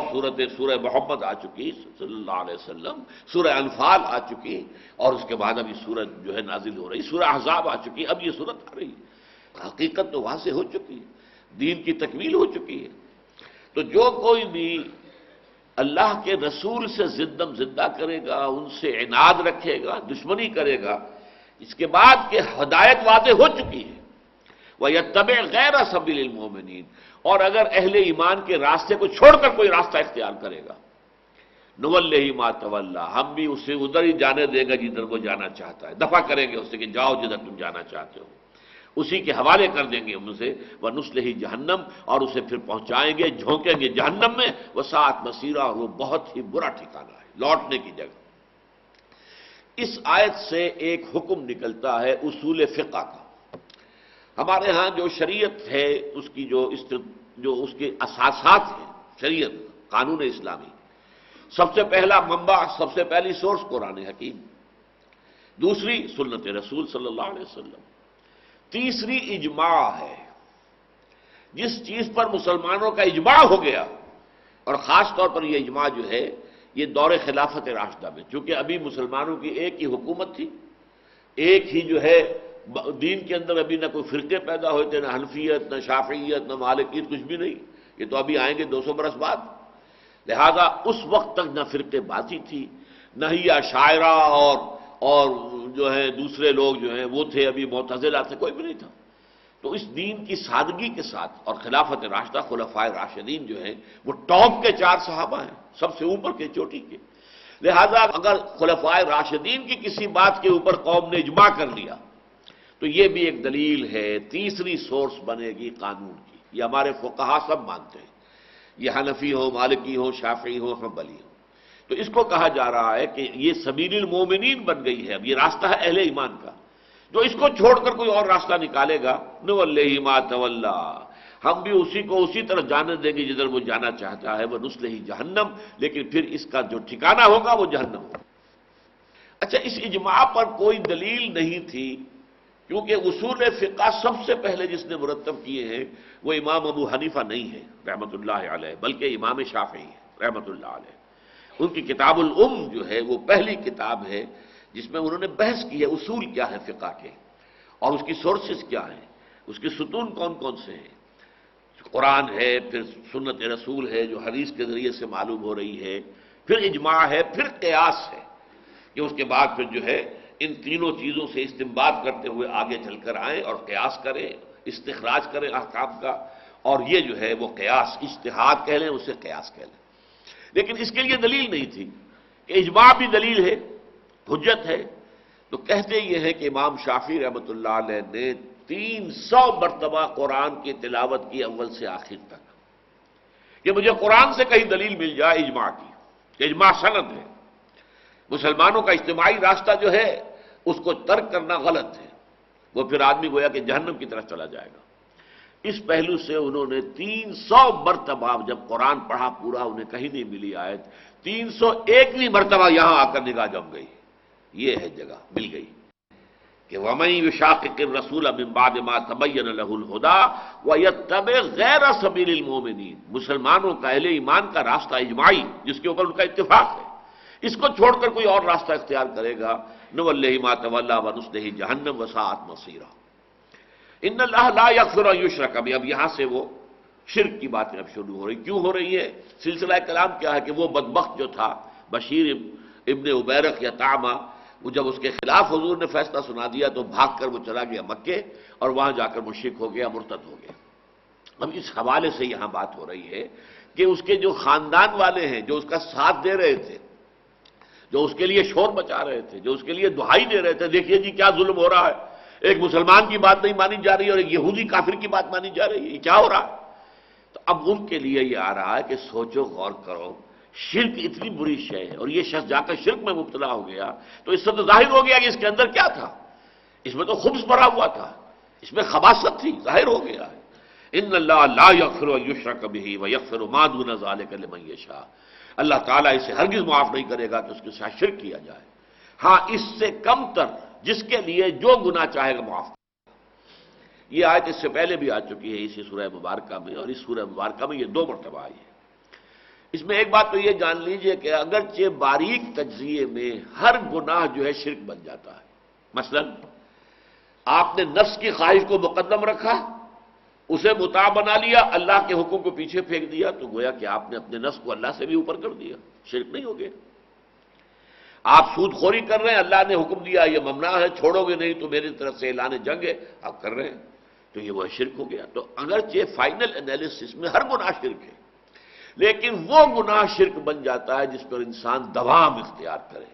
سورہ محمد آ چکی صلی اللہ علیہ وسلم، سورہ انفال آ چکی، اور اس کے بعد اب یہ سورت جو ہے نازل ہو رہی، سورہ احزاب آ چکی، اب یہ سورت آ رہی ہے۔ حقیقت تو واضح ہو چکی ہے، دین کی تکمیل ہو چکی ہے۔ تو جو کوئی بھی اللہ کے رسول سے زدہ کرے گا، ان سے عناد رکھے گا، دشمنی کرے گا، اس کے بعد کہ ہدایت واضح ہو چکی ہے، وَيَتَّبِعْ غَيْرَ سَبِيلِ الْمُؤْمِنِينَ، اور اگر اہل ایمان کے راستے کو چھوڑ کر کوئی راستہ اختیار کرے گا، نُوَلِّهِ مَا تَوَلَّىٰ، ہم بھی اسے ادھر ہی جانے دیں گا جدھر وہ جانا چاہتا ہے، دفع کریں گے اسے کہ جاؤ جدھر تم جانا چاہتے ہو، اسی کے حوالے کر دیں گے ہم اسے، وَنُصْلِهِ جہنم، اور اسے پھر پہنچائیں گے، جھونکیں گے جہنم میں، وَسَاءَتْ مَصِيرًا، اور وہ بہت ہی برا ٹھکانہ ہے، لوٹنے کی جگہ۔ اس آیت سے ایک حکم نکلتا ہے اصول فقہ کا۔ ہمارے ہاں جو شریعت ہے اس کی جو اس کے اساسات ہیں، شریعت قانون اسلامی، سب سے پہلا منبع، سب سے پہلی سورس قرآن حکیم، دوسری سنت رسول صلی اللہ علیہ وسلم، تیسری اجماع ہے۔ جس چیز پر مسلمانوں کا اجماع ہو گیا، اور خاص طور پر یہ اجماع جو ہے یہ دور خلافت راشدہ میں، چونکہ ابھی مسلمانوں کی ایک ہی حکومت تھی، ایک ہی جو ہے دین کے اندر ابھی نہ کوئی فرقے پیدا ہوئے تھے، نہ حنفیت، نہ شافعیت، نہ مالکیت، کچھ بھی نہیں، یہ تو ابھی آئیں گے 200 برس بعد۔ لہذا اس وقت تک نہ فرقے بازی تھی، نہ ہی اشاعرہ اور جو ہے دوسرے لوگ جو ہیں وہ تھے، ابھی معتزلہ تھے، کوئی بھی نہیں تھا۔ تو اس دین کی سادگی کے ساتھ، اور خلافت راشدہ خلفائے راشدین جو ہیں وہ ٹاپ کے 4 صحابہ ہیں، سب سے اوپر کے، چوٹی کے۔ لہذا اگر خلفائے راشدین کی کسی بات کے اوپر قوم نے اجماع کر لیا تو یہ بھی ایک دلیل ہے، تیسری سورس بنے گی قانون کی۔ یہ ہمارے فقہا سب مانتے ہیں، یہ حنفی ہو، مالکی ہو، شافعی ہو، حنبلی ہو۔ تو اس کو کہا جا رہا ہے کہ یہ سبیل المومنین بن گئی ہے، اب یہ راستہ ہے اہل ایمان کا۔ جو اس کو چھوڑ کر کوئی اور راستہ نکالے گا، نُوَلِّهِ مَا تَوَلَّىٰ، ہم بھی اسی کو اسی طرح جانے دیں گے جدھر وہ جانا چاہتا ہے، وَنُصْلِهِ جہنم، لیکن پھر اس کا جو ٹھکانہ ہوگا وہ جہنم ہوگا۔ اچھا، اس اجماع پر کوئی دلیل نہیں تھی، کیونکہ اصول فقہ سب سے پہلے جس نے مرتب کیے ہیں وہ امام ابو حنیفہ نہیں ہے رحمۃ اللہ علیہ، بلکہ امام شافعی ہے رحمۃ اللہ علیہ۔ ان کی کتاب الام جو ہے وہ پہلی کتاب ہے جس میں انہوں نے بحث کی ہے اصول کیا ہے فقہ کے، اور اس کی سورسز کیا ہیں، اس کے ستون کون کون سے ہیں۔ قرآن ہے، پھر سنت رسول ہے جو حدیث کے ذریعے سے معلوم ہو رہی ہے، پھر اجماع ہے، پھر قیاس ہے کہ اس کے بعد پھر جو ہے ان تینوں چیزوں سے استنباط کرتے ہوئے آگے چل کر آئیں اور قیاس کریں، استخراج کریں احکام کا، اور یہ جو ہے وہ قیاس، اجتہاد کہہ لیں، اسے قیاس کہہ لیں۔ لیکن اس کے لیے دلیل نہیں تھی کہ اجماع بھی دلیل ہے، حجت ہے۔ تو کہتے یہ ہے کہ امام شافعی رحمۃ اللہ علیہ نے 300 مرتبہ قرآن کی تلاوت کی اول سے آخر تک، کہ مجھے قرآن سے کہیں دلیل مل جائے اجماع کی، کہ اجماع سند ہے، مسلمانوں کا اجتماعی راستہ جو ہے اس کو ترک کرنا غلط ہے، وہ پھر آدمی گویا کہ جہنم کی طرف چلا جائے گا۔ اس پہلو سے انہوں نے 300 مرتبہ جب قرآن پڑھا پورا، انہیں کہیں نہیں ملی آیت، 301ویں مرتبہ یہاں آ کر نگاہ جم گئی، یہ ہے جگہ مل گئی کہ وَمَن يُشَاقِقِ الرَّسُولَ مِن بَعْدِ مَا تَبَيَّنَ لَهُ الْهُدَىٰ وَيَتَّبِعْ غَيْرَ سَبِيلِ الْمُؤْمِنِينَ، مسلمانوں کا، اہل ایمان کا راستہ اجماعی جس کے اوپر ان کا اتفاق ہے، اس کو چھوڑ کر کوئی اور راستہ اختیار کرے گا، نُوَلِّهِ مَا تَوَلَّىٰ وَنُصْلِهِ جَهَنَّمَ وَسَاءَتْ مَصِيرًا۔ إِنَّ اللَّهَ لَا يَغْفِرُ أَن يُشْرَكَ بِهِ، اب یہاں سے وہ شرک کی باتیں اب شروع ہو رہی، کیوں ہو رہی ہے؟ سلسلہ کلام کیا ہے کہ وہ بدبخت جو تھا بشیر ابن عبیرق یا طعمہ، وہ جب اس کے خلاف حضور نے فیصلہ سنا دیا تو بھاگ کر وہ چلا گیا مکے، اور وہاں جا کر مشرک ہو گیا، مرتد ہو گیا۔ اب اس حوالے سے یہاں بات ہو رہی ہے کہ اس کے جو خاندان والے ہیں، جو اس کا ساتھ دے رہے تھے، جو اس کے لیے شور مچا رہے تھے، جو اس کے لیے دہائی دے رہے تھے، دیکھیے جی کیا ظلم ہو رہا ہے، ایک مسلمان کی بات نہیں مانی جا رہی اور ایک یہودی کافر کی بات مانی جا رہی ہے، یہ کیا ہو رہا ہے؟ اب ان کے لیے یہ آ رہا ہے کہ سوچو، غور کرو، شرک اتنی بری شے ہے، اور یہ شخص جا کر شرک میں مبتلا ہو گیا تو اس سے تو ظاہر ہو گیا کہ اس کے اندر کیا تھا، اس میں تو خبث بھرا ہوا تھا، اس میں خباثت تھی، ظاہر ہو گیا ہے۔ ان اللہ لا یغفر ان یشرک بہ ویغفر ما دون ذلک لمن یشاء، اللہ تعالیٰ اسے ہرگز معاف نہیں کرے گا کہ اس کے ساتھ شرک کیا جائے، ہاں اس سے کم تر جس کے لیے جو گناہ چاہے گا معاف۔ یہ آیت اس سے پہلے بھی آ چکی ہے اسی سورہ مبارکہ میں، اور اس سورہ مبارکہ میں یہ 2 مرتبہ آئی ہے۔ اس میں ایک بات تو یہ جان لیجئے کہ اگرچہ باریک تجزیے میں ہر گناہ جو ہے شرک بن جاتا ہے، مثلا آپ نے نفس کی خواہش کو مقدم رکھا، اسے مطاع بنا لیا، اللہ کے حکم کو پیچھے پھینک دیا، تو گویا کہ آپ نے اپنے نفس کو اللہ سے بھی اوپر کر دیا، شرک نہیں ہو گیا۔ آپ سود خوری کر رہے ہیں، اللہ نے حکم دیا یہ ممنوع ہے، چھوڑو گے نہیں تو میری طرف سے اعلان جنگ ہے، آپ کر رہے ہیں، تو یہ وہ شرک ہو گیا۔ تو اگرچہ فائنل انالیسس میں ہر گناہ شرک ہے، لیکن وہ گناہ شرک بن جاتا ہے جس پر انسان دوام اختیار کرے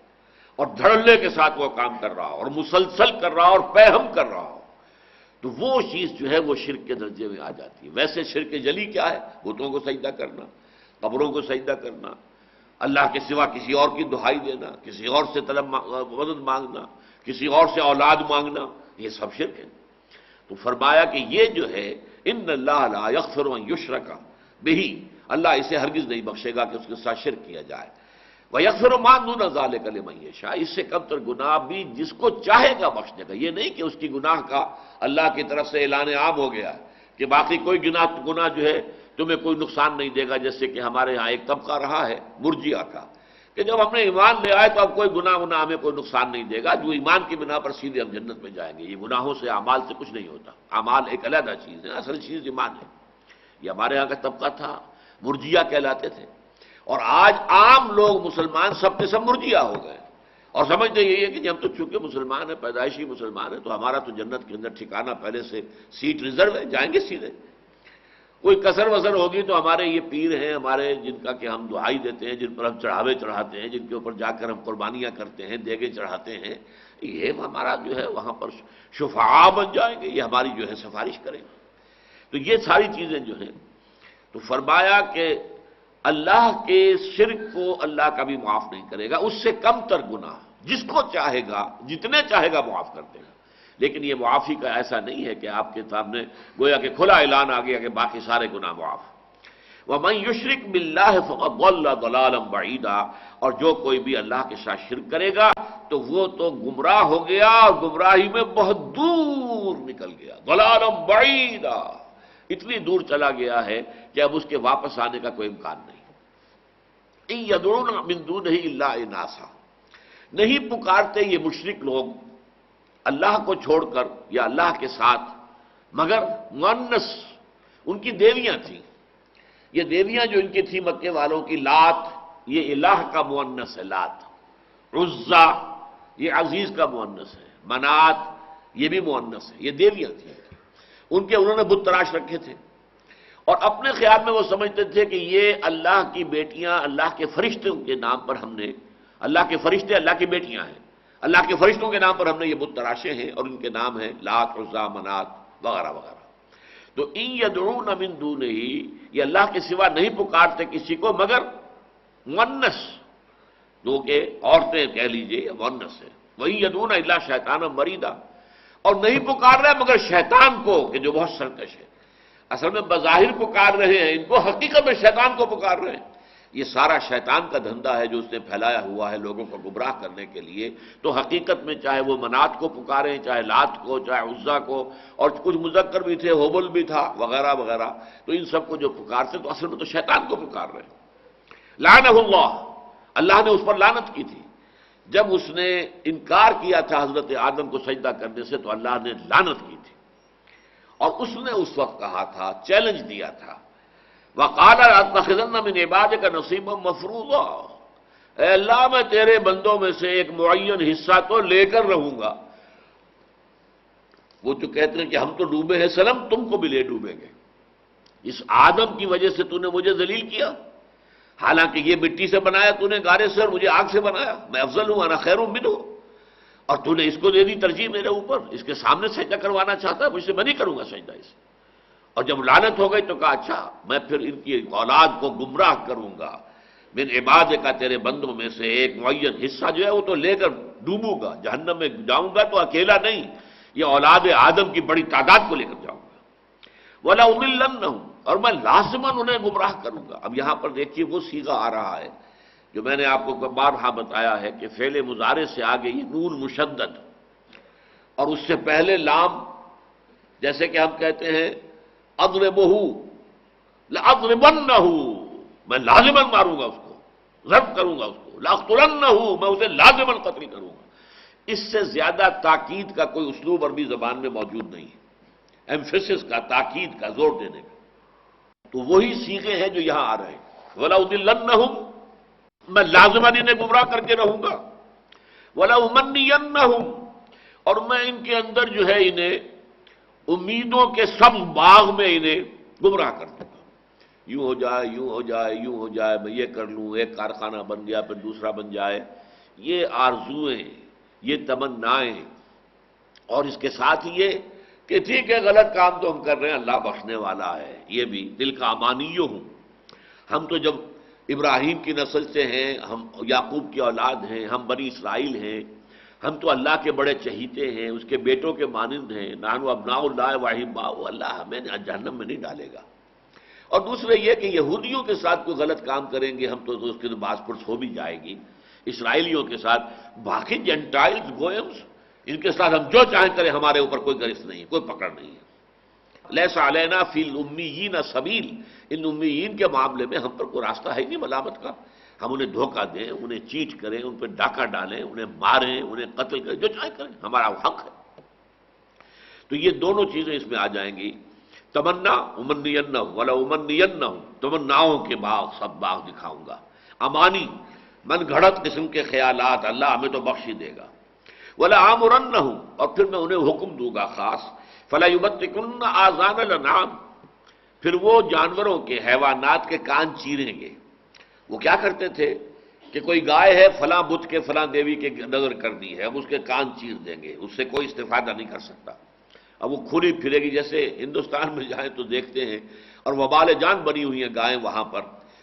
اور دھڑلے کے ساتھ وہ کام کر رہا ہو اور مسلسل کر رہا ہو اور پیہم کر رہا ہو، تو وہ چیز جو ہے وہ شرک کے درجے میں آ جاتی ہے۔ ویسے شرک جلی کیا ہے؟ بتوں کو سجدہ کرنا، قبروں کو سجدہ کرنا، اللہ کے سوا کسی اور کی دہائی دینا، کسی اور سے مدد مانگنا، کسی اور سے اولاد مانگنا، یہ سب شرک ہے۔ تو فرمایا کہ یہ جو ہے ان اللہ لا یغفر ان یشرک بہ، اللہ اسے ہرگز نہیں بخشے گا کہ اس کے ساتھ شرک کیا جائے، وَيَغْفِرُ مَا دُونَ ذَلِكَ لِمَن يَشَاءُ، اس سے کم تر گناہ بھی جس کو چاہے گا بخش دے گا۔ یہ نہیں کہ اس کی گناہ کا اللہ کی طرف سے اعلان عام ہو گیا ہے کہ باقی کوئی گناہ جو ہے تمہیں کوئی نقصان نہیں دے گا، جیسے کہ ہمارے ہاں ایک طبقہ رہا ہے مرجئہ کا کہ جب ہم نے ایمان لے آئے تو اب کوئی گناہ ہمیں کوئی نقصان نہیں دے گا، جو ایمان کی بنا پر سیدھے ہم جنت میں جائیں گے۔ یہ گناہوں سے اعمال سے کچھ نہیں ہوتا، اعمال ایک علیحدہ چیز ہے، اصل چیز ایمان ہے۔ یہ ہمارے ہاں کا طبقہ تھا، مرجئہ کہلاتے تھے، اور آج عام لوگ مسلمان سب کے سب مرجئہ ہو گئے اور سمجھتے یہی ہے کہ ہم تو چونکہ مسلمان ہیں، پیدائشی مسلمان ہیں، تو ہمارا تو جنت کے اندر ٹھکانہ پہلے سے سیٹ ریزرو ہے، جائیں گے سیدھے۔ کوئی کسر وسر ہوگی تو ہمارے یہ پیر ہیں ہمارے، جن کا کہ ہم دعائی دیتے ہیں، جن پر ہم چڑھاوے چڑھاتے ہیں، جن کے اوپر جا کر ہم قربانیاں کرتے ہیں، دیگیں چڑھاتے ہیں، یہ ہمارا جو ہے وہاں پر شفعاء بن جائیں گے، یہ ہماری جو ہے سفارش کریں گے۔ تو یہ ساری چیزیں جو ہیں، تو فرمایا کہ اللہ کے شرک کو اللہ کبھی معاف نہیں کرے گا، اس سے کم تر گناہ جس کو چاہے گا جتنے چاہے گا معاف کر دے گا، لیکن یہ معافی کا ایسا نہیں ہے کہ آپ کے سامنے گویا کہ کھلا اعلان آ گیا کہ باقی سارے گناہ معاف۔ وَمَن يُشْرِكْ بِاللَّهِ فَقَدْ ضَلَّ ضَلَالًا بَعِيدًا، اور جو کوئی بھی اللہ کے ساتھ شرک کرے گا تو وہ تو گمراہ ہو گیا، اور گمراہی میں بہت دور نکل گیا، ضَلَالًا بَعِيدًا، اتنی دور چلا گیا ہے کہ اب اس کے واپس آنے کا کوئی امکان نہیں۔ اِن يَدْعُونَ مِن دُونِهِ إِلَّا إِنَاثًا، نہیں پکارتے یہ مشرک لوگ اللہ کو چھوڑ کر یا اللہ کے ساتھ مگر مؤنث، ان کی دیویاں تھیں، یہ دیویاں جو ان کی تھی مکے والوں کی، لات یہ الہ کا مؤنث ہے، لات، عزا یہ عزیز کا مؤنث ہے، منات یہ بھی مؤنث ہے، یہ دیویاں تھیں ان کے، انہوں نے بت تراش رکھے تھے، اور اپنے خیال میں وہ سمجھتے تھے کہ یہ اللہ کی بیٹیاں، اللہ کے فرشتوں کے نام پر ہم نے، اللہ کے فرشتے اللہ کی بیٹیاں ہیں، اللہ کے فرشتوں کے نام پر ہم نے یہ بت تراشے ہیں، اور ان کے نام ہیں لات، عزا، منات وغیرہ وغیرہ۔ تو ان یدعون من دونہ، یہ اللہ کے سوا نہیں پکارتے کسی کو مگر مؤنث، جو کہ عورتیں کہہ لیجئے یا مؤنث ہے، وَإِن يَدْعُونَ إِلَّا شَيْطَانًا مَرِيدًا، اور نہیں پکار رہے مگر شیطان کو کہ جو بہت سرکش ہے۔ اصل میں بظاہر پکار رہے ہیں ان کو، حقیقت میں شیطان کو پکار رہے ہیں۔ یہ سارا شیطان کا دھندا ہے جو اس نے پھیلایا ہوا ہے لوگوں کو گمراہ کرنے کے لیے۔ تو حقیقت میں چاہے وہ منات کو پکاریں، چاہے لات کو، چاہے عزا کو، اور کچھ مذکر بھی تھے، ہوبل بھی تھا وغیرہ وغیرہ، تو ان سب کو جو پکارتے تو اصل میں تو شیطان کو پکار رہے ہیں۔ لعنہ اللہ، اللہ نے اس پر لعنت کی تھی جب اس نے انکار کیا تھا حضرت آدم کو سجدہ کرنے سے، تو اللہ نے لعنت کی تھی، اور اس نے اس وقت کہا تھا، چیلنج دیا تھا، وَقَالَ لَأَتَّخِذَنَّ مِنْ عِبَادِكَ نَصِيبًا مَفْرُوضًا، اے اللہ میں تیرے بندوں میں سے ایک معین حصہ تو لے کر رہوں گا۔ وہ جو کہتے ہیں کہ ہم تو ڈوبے ہیں، سلم تم کو بھی لے ڈوبیں گے، اس آدم کی وجہ سے تو نے مجھے ذلیل کیا، حالانکہ یہ مٹی سے بنایا تو نے، گارے سے، اور مجھے آگ سے بنایا، میں افضل ہوں، انا خیر منہ، اور تو نے اس کو دے دی ترجیح میرے اوپر، اس کے سامنے سجدہ کروانا چاہتا ہے مجھ سے، میں نہیں کروں گا سجدہ اس، اور جب لعنت ہو گئی تو کہا اچھا میں پھر ان کی اولاد کو گمراہ کروں گا، من عباد کا تیرے بندوں میں سے ایک معین حصہ جو ہے وہ تو لے کر ڈوبوں گا، جہنم میں جاؤں گا تو اکیلا نہیں، یہ اولاد آدم کی بڑی تعداد کو لے کر جاؤں گا، وَلَأُضِلَّنَّهُمْ اور میں لازماً انہیں گمراہ کروں گا۔ اب یہاں پر دیکھیے وہ صیغہ آ رہا ہے جو میں نے آپ کو بارہا بتایا ہے کہ فعل مضارع سے آگے یہ نون مشدد اور اس سے پہلے لام، جیسے کہ ہم کہتے ہیں اضربہ لأضربنہ، میں لازماً ماروں گا اس کو، ضرب کروں گا اس کو، لأقتلنہ میں اسے لازماً قتل کروں گا۔ اس سے زیادہ تاکید کا کوئی اسلوب عربی زبان میں موجود نہیں ہے، ایمفیسس کا، تاکید کا، زور دینے کا۔ تو وہی صیغے ہیں جو یہاں آ رہے ہیں، وَلَأُضِلَّنَّهُمْ میں لازماً انہیں گمراہ کر کے رہوں گا، وَلَأُمَنِّيَنَّهُمْ اور میں ان کے اندر جو ہے انہیں امیدوں کے سبز باغ میں انہیں گمراہ کر دوں گا، یوں ہو جائے، یوں ہو جائے، یوں ہو جائے، میں یہ کر لوں، ایک کارخانہ بن گیا پھر دوسرا بن جائے، یہ آرزوئیں، یہ تمنائیں، اور اس کے ساتھ ہی یہ کہ ٹھیک ہے غلط کام تو ہم کر رہے ہیں، اللہ بخشنے والا ہے، یہ بھی دل کا امانیوں ہوں۔ ہم تو جب ابراہیم کی نسل سے ہیں، ہم یعقوب کی اولاد ہیں، ہم بنی اسرائیل ہیں، ہم تو اللہ کے بڑے چہیتے ہیں، اس کے بیٹوں کے مانند ہیں، نحن ابناء اللہ واحباؤ، اللہ ہمیں جہنم میں نہیں ڈالے گا۔ اور دوسرے یہ کہ یہودیوں کے ساتھ کوئی غلط کام کریں گے ہم تو اس کی باز پرس ہو بھی جائے گی، اسرائیلیوں کے ساتھ، باقی جینٹائلز گوئمز ان کے ساتھ ہم جو چاہیں کریں، ہمارے اوپر کوئی گرفت نہیں ہے، کوئی پکڑ نہیں ہے۔ لیس علینا فی الامیین سبیل، ان امیین کے معاملے میں ہم پر کوئی راستہ ہے نہیں ملامت کا، ہم انہیں دھوکہ دیں، انہیں چیٹ کریں، ان پہ ڈاکہ ڈالیں، انہیں ماریں، انہیں قتل کریں، جو چاہیں کریں، ہمارا حق ہے۔ تو یہ دونوں چیزیں اس میں آ جائیں گی، تمنا امنینہم ولا امنینہم، تمناؤں کے باغ، سب باغ دکھاؤں گا، امانی من گھڑت قسم کے خیالات، اللہ ہمیں تو بخش ہی دے گا، ولا آمرنہم اور پھر میں انہیں حکم دوں گا خاص، فلا یبتکن آذان الانعام پھر وہ جانوروں کے، حیوانات کے کان چیریں گے۔ وہ کیا کرتے تھے کہ کوئی گائے ہے فلاں بت کے فلاں دیوی کے نظر کرنی ہے، اب اس کے کان چیر دیں گے، اس سے کوئی استفادہ نہیں کر سکتا، اب وہ کھلی پھرے گی۔ جیسے ہندوستان میں جائیں تو دیکھتے ہیں اور وبال جان بنی ہوئی ہیں گائیں وہاں پر،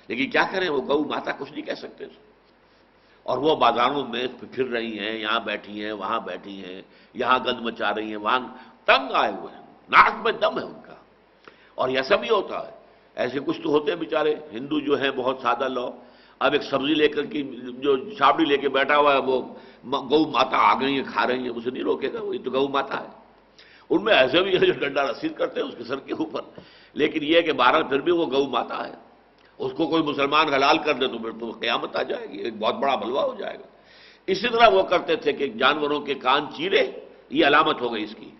لیکن کیا کریں وہ گو ماتا کچھ نہیں کہہ سکتے، اور وہ بازاروں میں پھر رہی ہیں، یہاں بیٹھی ہیں، وہاں بیٹھی ہیں، یہاں گند مچا رہی ہیں، وہاں تنگ آئے ہوئے ہیں، ناک میں دم ہے ان کا۔ اور ایسا بھی ہوتا ہے، ایسے کچھ تو ہوتے ہیں بیچارے ہندو جو ہیں بہت سادہ لوگ، اب ایک سبزی لے کر کی جو چھابڑی لے کے بیٹھا ہوا ہے، وہ گو ماتا آ گئی ہیں، کھا رہی ہیں، اسے نہیں روکے گا، وہ تو گو ماتا ہے۔ ان میں ایسے بھی ہے جو ڈنڈا رسید کرتے ہیں اس کے سر کے اوپر، لیکن یہ ہے کہ بہرحال پھر بھی وہ گو ماتا ہے، اس کو کوئی مسلمان حلال کر دے تو پھر تو قیامت آ جائے گی، ایک بہت بڑا بلوا ہو جائے گا۔ اسی طرح وہ کرتے تھے کہ جانوروں کے کان چیرے، یہ علامت ہو گئی اس کی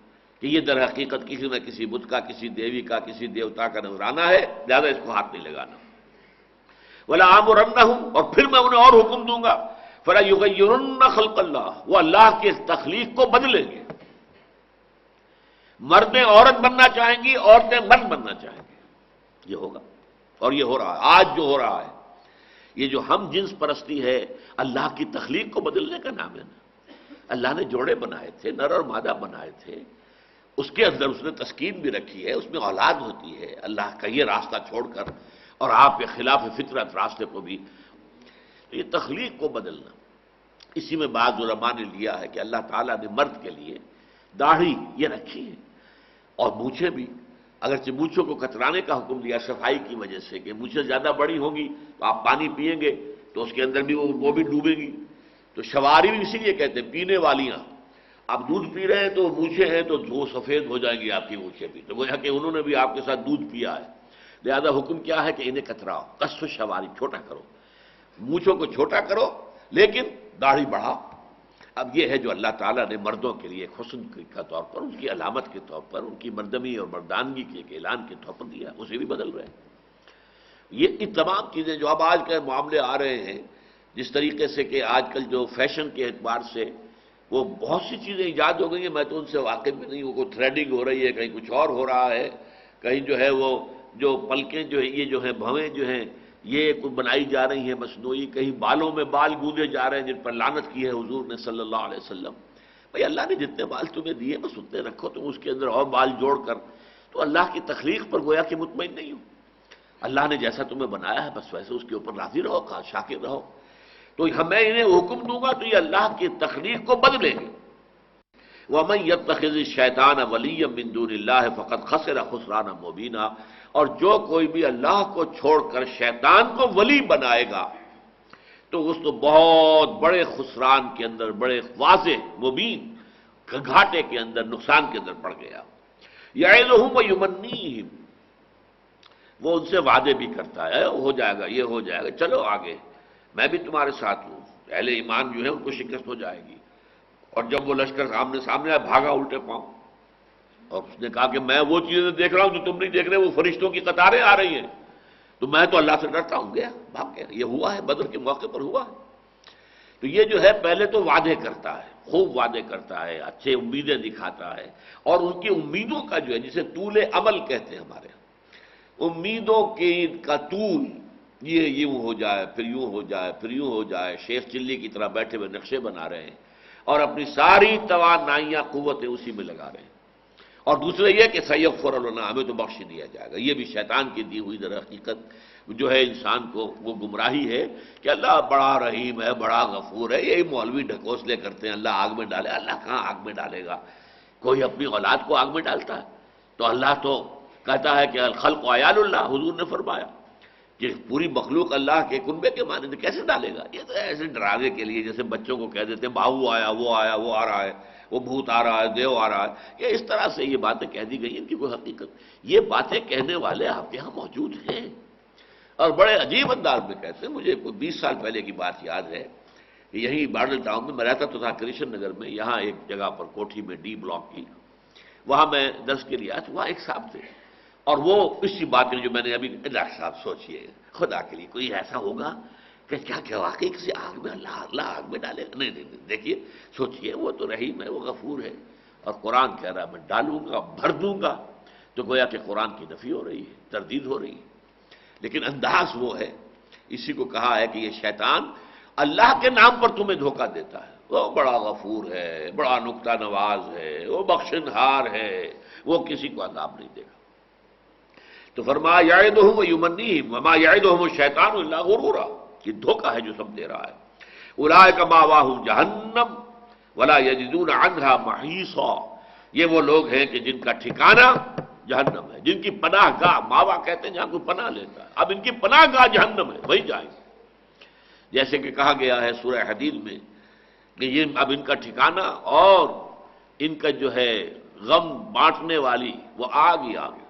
کہ یہ در حقیقت کسی نہ کسی بت کا، کسی دیوی کا، کسی دیوتا کا نذرانہ ہے، لہذا اس کو ہاتھ نہیں لگانا۔ ولا آمرنہم اور پھر میں انہیں اور حکم دوں گا، فلا یغیرن خلق اللہ وہ اللہ کی تخلیق کو بدلیں گے، مردیں عورت بننا چاہیں گی، عورتیں مرد بننا چاہیں گے، یہ ہوگا، اور یہ ہو رہا ہے آج جو ہو رہا ہے۔ یہ جو ہم جنس پرستی ہے اللہ کی تخلیق کو بدلنے کا نام ہے نا۔ اللہ نے جوڑے بنائے تھے، نر اور مادہ بنائے تھے، اس کے اندر اس نے تسکین بھی رکھی ہے، اس میں اولاد ہوتی ہے، اللہ کا یہ راستہ چھوڑ کر اور آپ کے خلاف فطرت راستے کو بھی، تو یہ تخلیق کو بدلنا۔ اسی میں بعض علماء نے لیا ہے کہ اللہ تعالیٰ نے مرد کے لیے داڑھی یہ رکھی ہے اور مونچھیں بھی، اگرچہ مونچھوں کو کترانے کا حکم دیا صفائی کی وجہ سے کہ مونچھیں زیادہ بڑی ہوں گی تو آپ پانی پئیں گے تو اس کے اندر بھی وہ بھی ڈوبے گی، تو شواری بھی اسی لیے کہتے ہیں پینے والیاں، آپ دودھ پی رہے ہیں تو مونچھیں ہیں تو وہ سفید ہو جائیں گی آپ کی مونچھیں بھی، تو گویا کہ انہوں نے بھی آپ کے ساتھ دودھ پیا ہے، لہذا حکم کیا ہے کہ انہیں کتراؤ، قص شواری، چھوٹا کرو، مونچھوں کو چھوٹا کرو لیکن داڑھی بڑھاؤ۔ اب یہ ہے جو اللہ تعالیٰ نے مردوں کے لیے حسن کے طور پر، ان کی علامت کے طور پر، ان کی مردمی اور مردانگی کے ایک اعلان کے طور پر دیا، اسے بھی بدل رہے ہیں۔ یہ تمام چیزیں جو اب آج کے معاملے آ رہے ہیں، جس طریقے سے کہ آج کل جو فیشن کے اعتبار سے وہ بہت سی چیزیں ایجاد ہو گئی ہیں، میں تو ان سے واقف بھی نہیں ہوں، کوئی تھریڈنگ ہو رہی ہے، کہیں کچھ اور ہو رہا ہے، کہیں جو ہے وہ جو پلکیں جو ہے، یہ جو ہیں بھویں جو ہیں یہ کچھ بنائی جا رہی ہیں مصنوعی، کہیں بالوں میں بال گوندے جا رہے ہیں جن پر لعنت کی ہے حضور نے صلی اللہ علیہ وسلم۔ بھئی اللہ نے جتنے بال تمہیں دیے بس اتنے رکھو، تم اس کے اندر اور بال جوڑ کر، تو تو اللہ کی تخلیق پر گویا کہ مطمئن نہیں ہو. اللہ نے جیسا تمہیں بنایا ہے بس ویسے اس کے اوپر راضی رہو، شاکر رہو. تو میں انہیں حکم دوں گا تو یہ اللہ کی تخلیق کو بدلیں گے. وَمَن يَتَّخِذِ الشَّيْطَانَ وَلِيًّا مِن دُونِ اللَّهِ فَقَدْ خَسِرَ خُسْرَانًا مُبِينًا، اور جو کوئی بھی اللہ کو چھوڑ کر شیطان کو ولی بنائے گا تو اس تو بہت بڑے خسران کے اندر، بڑے واضح مبین گھاٹے کے اندر، نقصان کے اندر پڑ گیا. یعظہم ویمنیہم، وہ ان سے وعدے بھی کرتا ہے، ہو جائے گا، یہ ہو جائے گا، چلو آگے، میں بھی تمہارے ساتھ ہوں. اہل ایمان جو ہے ان کو شکست ہو جائے گی. اور جب وہ لشکر سامنے آیا، بھاگا الٹے پاؤں، اور اس نے کہا کہ میں وہ چیزیں دیکھ رہا ہوں جو تم نہیں دیکھ رہے، وہ فرشتوں کی قطاریں آ رہی ہیں، تو میں تو اللہ سے ڈرتا ہوں. گیا بھاگ گیا. یہ ہوا ہے، بدر کے موقع پر ہوا ہے. تو یہ جو ہے پہلے تو وعدے کرتا ہے، خوب وعدے کرتا ہے، اچھے امیدیں دکھاتا ہے، اور ان کی امیدوں کا جو ہے جسے طول عمل کہتے ہیں ہمارے یہاں، امیدوں کا طول، یہ یوں ہو جائے پھر یوں ہو جائے پھر یوں ہو جائے. شیخ چلی کی طرح بیٹھے ہوئے نقشے بنا رہے ہیں اور اپنی ساری توانائیاں قوتیں اسی میں لگا رہے ہیں. اور دوسرے یہ کہ سیغفر لنا، ہمیں تو بخش دیا جائے گا. یہ بھی شیطان کی دی ہوئی در حقیقت جو ہے انسان کو وہ گمراہی ہے کہ اللہ بڑا رحیم ہے، بڑا غفور ہے. یہی مولوی ڈھکوسلے کرتے ہیں اللہ آگ میں ڈالے. اللہ کہاں آگ میں ڈالے گا؟ کوئی اپنی اولاد کو آگ میں ڈالتا ہے؟ تو اللہ تو کہتا ہے کہ الخلق عیال اللہ، حضور نے فرمایا کہ پوری مخلوق اللہ کے کنبے کے مانند، کیسے ڈالے گا؟ یہ تو ایسے ڈراوے کے لیے، جیسے بچوں کو کہہ دیتے ہیں باہو آیا، وہ آ رہا ہے، وہ بھوت آ رہا ہے، دیو آ رہا ہے. یہ اس طرح سے یہ باتیں کہہ دی گئی، ان کی کوئی حقیقت. یہ باتیں کہنے والے آپ کے ہاں موجود ہیں اور بڑے عجیب انداز میں کہتے ہیں. مجھے کوئی 20 سال پہلے کی بات یاد ہے کہ یہیں ماڈل ٹاؤن میں رہتا تو تھا، کرشن نگر میں، یہاں ایک جگہ پر کوٹھی میں ڈی بلاک کی، وہاں میں درس کے لیے آیا تو وہاں ایک صاحب تھے، اور وہ اسی بات میں جو میں نے ابھی، ڈاکٹر صاحب سوچئے خدا کے لیے کوئی ایسا ہوگا کہ کیا واقعی کسی آگ میں اللہ آگ میں ڈالے گا؟ نہیں، دیکھیے سوچئے، وہ تو رحیم ہے، وہ غفور ہے، اور قرآن کہہ رہا ہے میں ڈالوں گا، بھر دوں گا. تو گویا کہ قرآن کی نفی ہو رہی ہے، تردید ہو رہی ہے. لیکن انداز وہ ہے، اسی کو کہا ہے کہ یہ شیطان اللہ کے نام پر تمہیں دھوکہ دیتا ہے. وہ بڑا غفور ہے، بڑا نکتہ نواز ہے، وہ بخشنہار ہے، وہ کسی کو عذاب نہیں دے گا. تو فرمایا یعدہم ویمنیہم وما یعدہم الشیطان الا غرورا، یہ دھوکہ ہے جو سب دے رہا ہے. اولئک مأواہم جہنم ولا یجدون عنہا محیصا، یہ وہ لوگ ہیں کہ جن کا ٹھکانہ جہنم ہے، جن کی پناہ گاہ، ماوا کہتے ہیں جہاں کوئی پناہ لیتا ہے، اب ان کی پناہ گاہ جہنم ہے، وہی جائیں گے. جیسے کہ کہا گیا ہے سورہ حدید میں کہ یہ اب ان کا ٹھکانہ اور ان کا جو ہے غم بانٹنے والی وہ آگ ہی آگ ہے.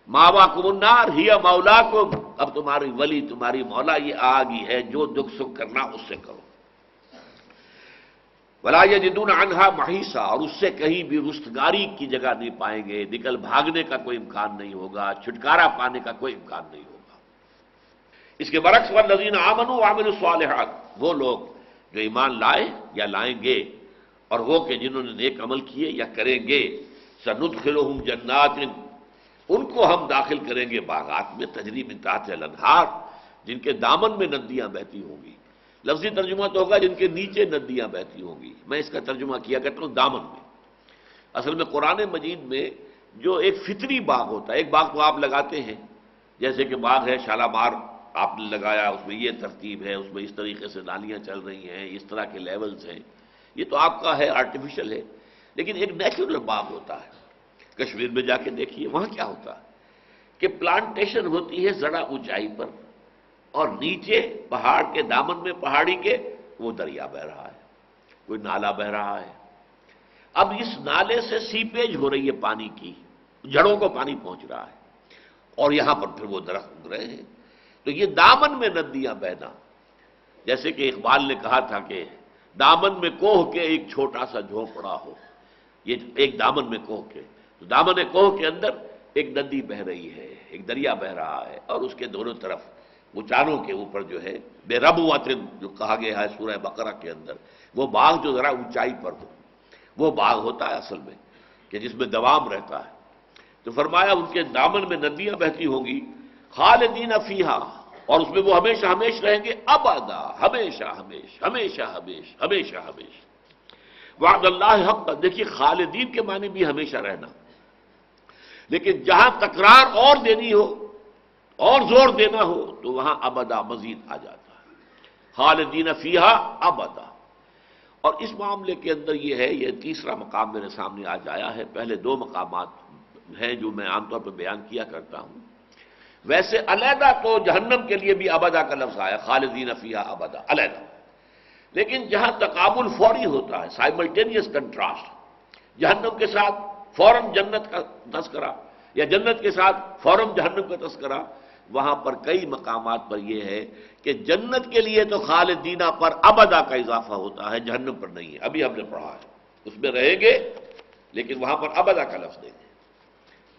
ماواکم النار ہی مولاکم، اب تمہاری ولی، تمہاری مولا یہ آگ ہی ہے، جو دکھ سکھ کرنا اس سے کرو. ولا یجدون عنہا محیصا، اور اس سے کہیں بھی رستگاری کی جگہ نہیں پائیں گے، نکل بھاگنے کا کوئی امکان نہیں ہوگا، چھٹکارا پانے کا کوئی امکان نہیں ہوگا. اس کے برعکس والذین آمنوا وعملوا الصالحات، وہ لوگ جو ایمان لائے یا لائیں گے، اور وہ کہ جنہوں نے نیک عمل کیے یا کریں گے، سندخلہم جنات، ان کو ہم داخل کریں گے باغات میں، تجری من تحتہا الانہار، جن کے دامن میں ندیاں بہتی ہوں گی. لفظی ترجمہ تو ہوگا جن کے نیچے ندیاں بہتی ہوں گی، میں اس کا ترجمہ کیا کرتا ہوں دامن میں. اصل میں قرآن مجید میں جو ایک فطری باغ ہوتا ہے، ایک باغ تو آپ لگاتے ہیں، جیسے کہ باغ ہے شالامار آپ نے لگایا، اس میں یہ ترتیب ہے، اس میں اس طریقے سے نالیاں چل رہی ہیں، اس طرح کے لیولز ہیں، یہ تو آپ کا ہے، آرٹیفیشل ہے. لیکن ایک نیچرل باغ ہوتا ہے. کشمیر میں جا کے دیکھیے وہاں کیا ہوتا ہے کہ پلانٹیشن ہوتی ہے ذرا اونچائی پر، اور نیچے پہاڑ کے دامن میں، پہاڑی کے، وہ دریا بہ رہا ہے، کوئی نالا بہ رہا ہے. اب اس نالے سے سیپیج ہو رہی ہے پانی کی، جڑوں کو پانی پہنچ رہا ہے، اور یہاں پر پھر وہ درخت اگ رہے ہیں. تو یہ دامن میں ندیاں بہنا، جیسے کہ اقبال نے کہا تھا کہ دامن میں کوہ کے ایک چھوٹا سا جھونپڑا ہو، یہ ایک دامن میں کوہ کے، تو دامن کوہ کے اندر ایک ندی بہ رہی ہے، ایک دریا بہ رہا ہے، اور اس کے دونوں طرف وہ چاروں کے اوپر جو ہے بے ربوۃ، جو کہا گیا ہے سورہ بقرہ کے اندر، وہ باغ جو ذرا اونچائی پر ہو، وہ باغ ہوتا ہے اصل میں کہ جس میں دوام رہتا ہے. تو فرمایا ان کے دامن میں ندیاں بہتی ہوں گی، خالدین فیہا، اور اس میں وہ ہمیشہ ہمیش رہیں گے، ابدا، ہمیشہ ہمیش، ہمیشہ ہمیش، ہمیشہ ہمیش. وعد اللہ حق، دیکھیے خالدین کے معنی بھی ہمیشہ رہنا. لیکن جہاں تکرار اور دینی ہو اور زور دینا ہو تو وہاں ابدا مزید آ جاتا ہے، خالدین فیہا ابدا۔ اور اس معاملے کے اندر یہ ہے، یہ تیسرا مقام میرے سامنے آج آیا ہے، پہلے دو مقامات ہیں جو میں عام طور پر بیان کیا کرتا ہوں۔ ویسے علیحدہ تو جہنم کے لیے بھی ابدا کا لفظ آیا، خالدین فیہا ابدا علیحدہ، لیکن جہاں تقابل فوری ہوتا ہے، سائملٹینیس کنٹراسٹ، جہنم کے ساتھ فوراً جنت کا تذکرہ یا جنت کے ساتھ فوراً جہنم کا تذکرہ، وہاں پر کئی مقامات پر یہ ہے کہ جنت کے لیے تو خالدینہ پر ابدا کا اضافہ ہوتا ہے، جہنم پر نہیں ہے۔ ابھی ہم نے پڑھا ہے اس میں رہیں گے، لیکن وہاں پر ابدا کا لفظ دیں گے،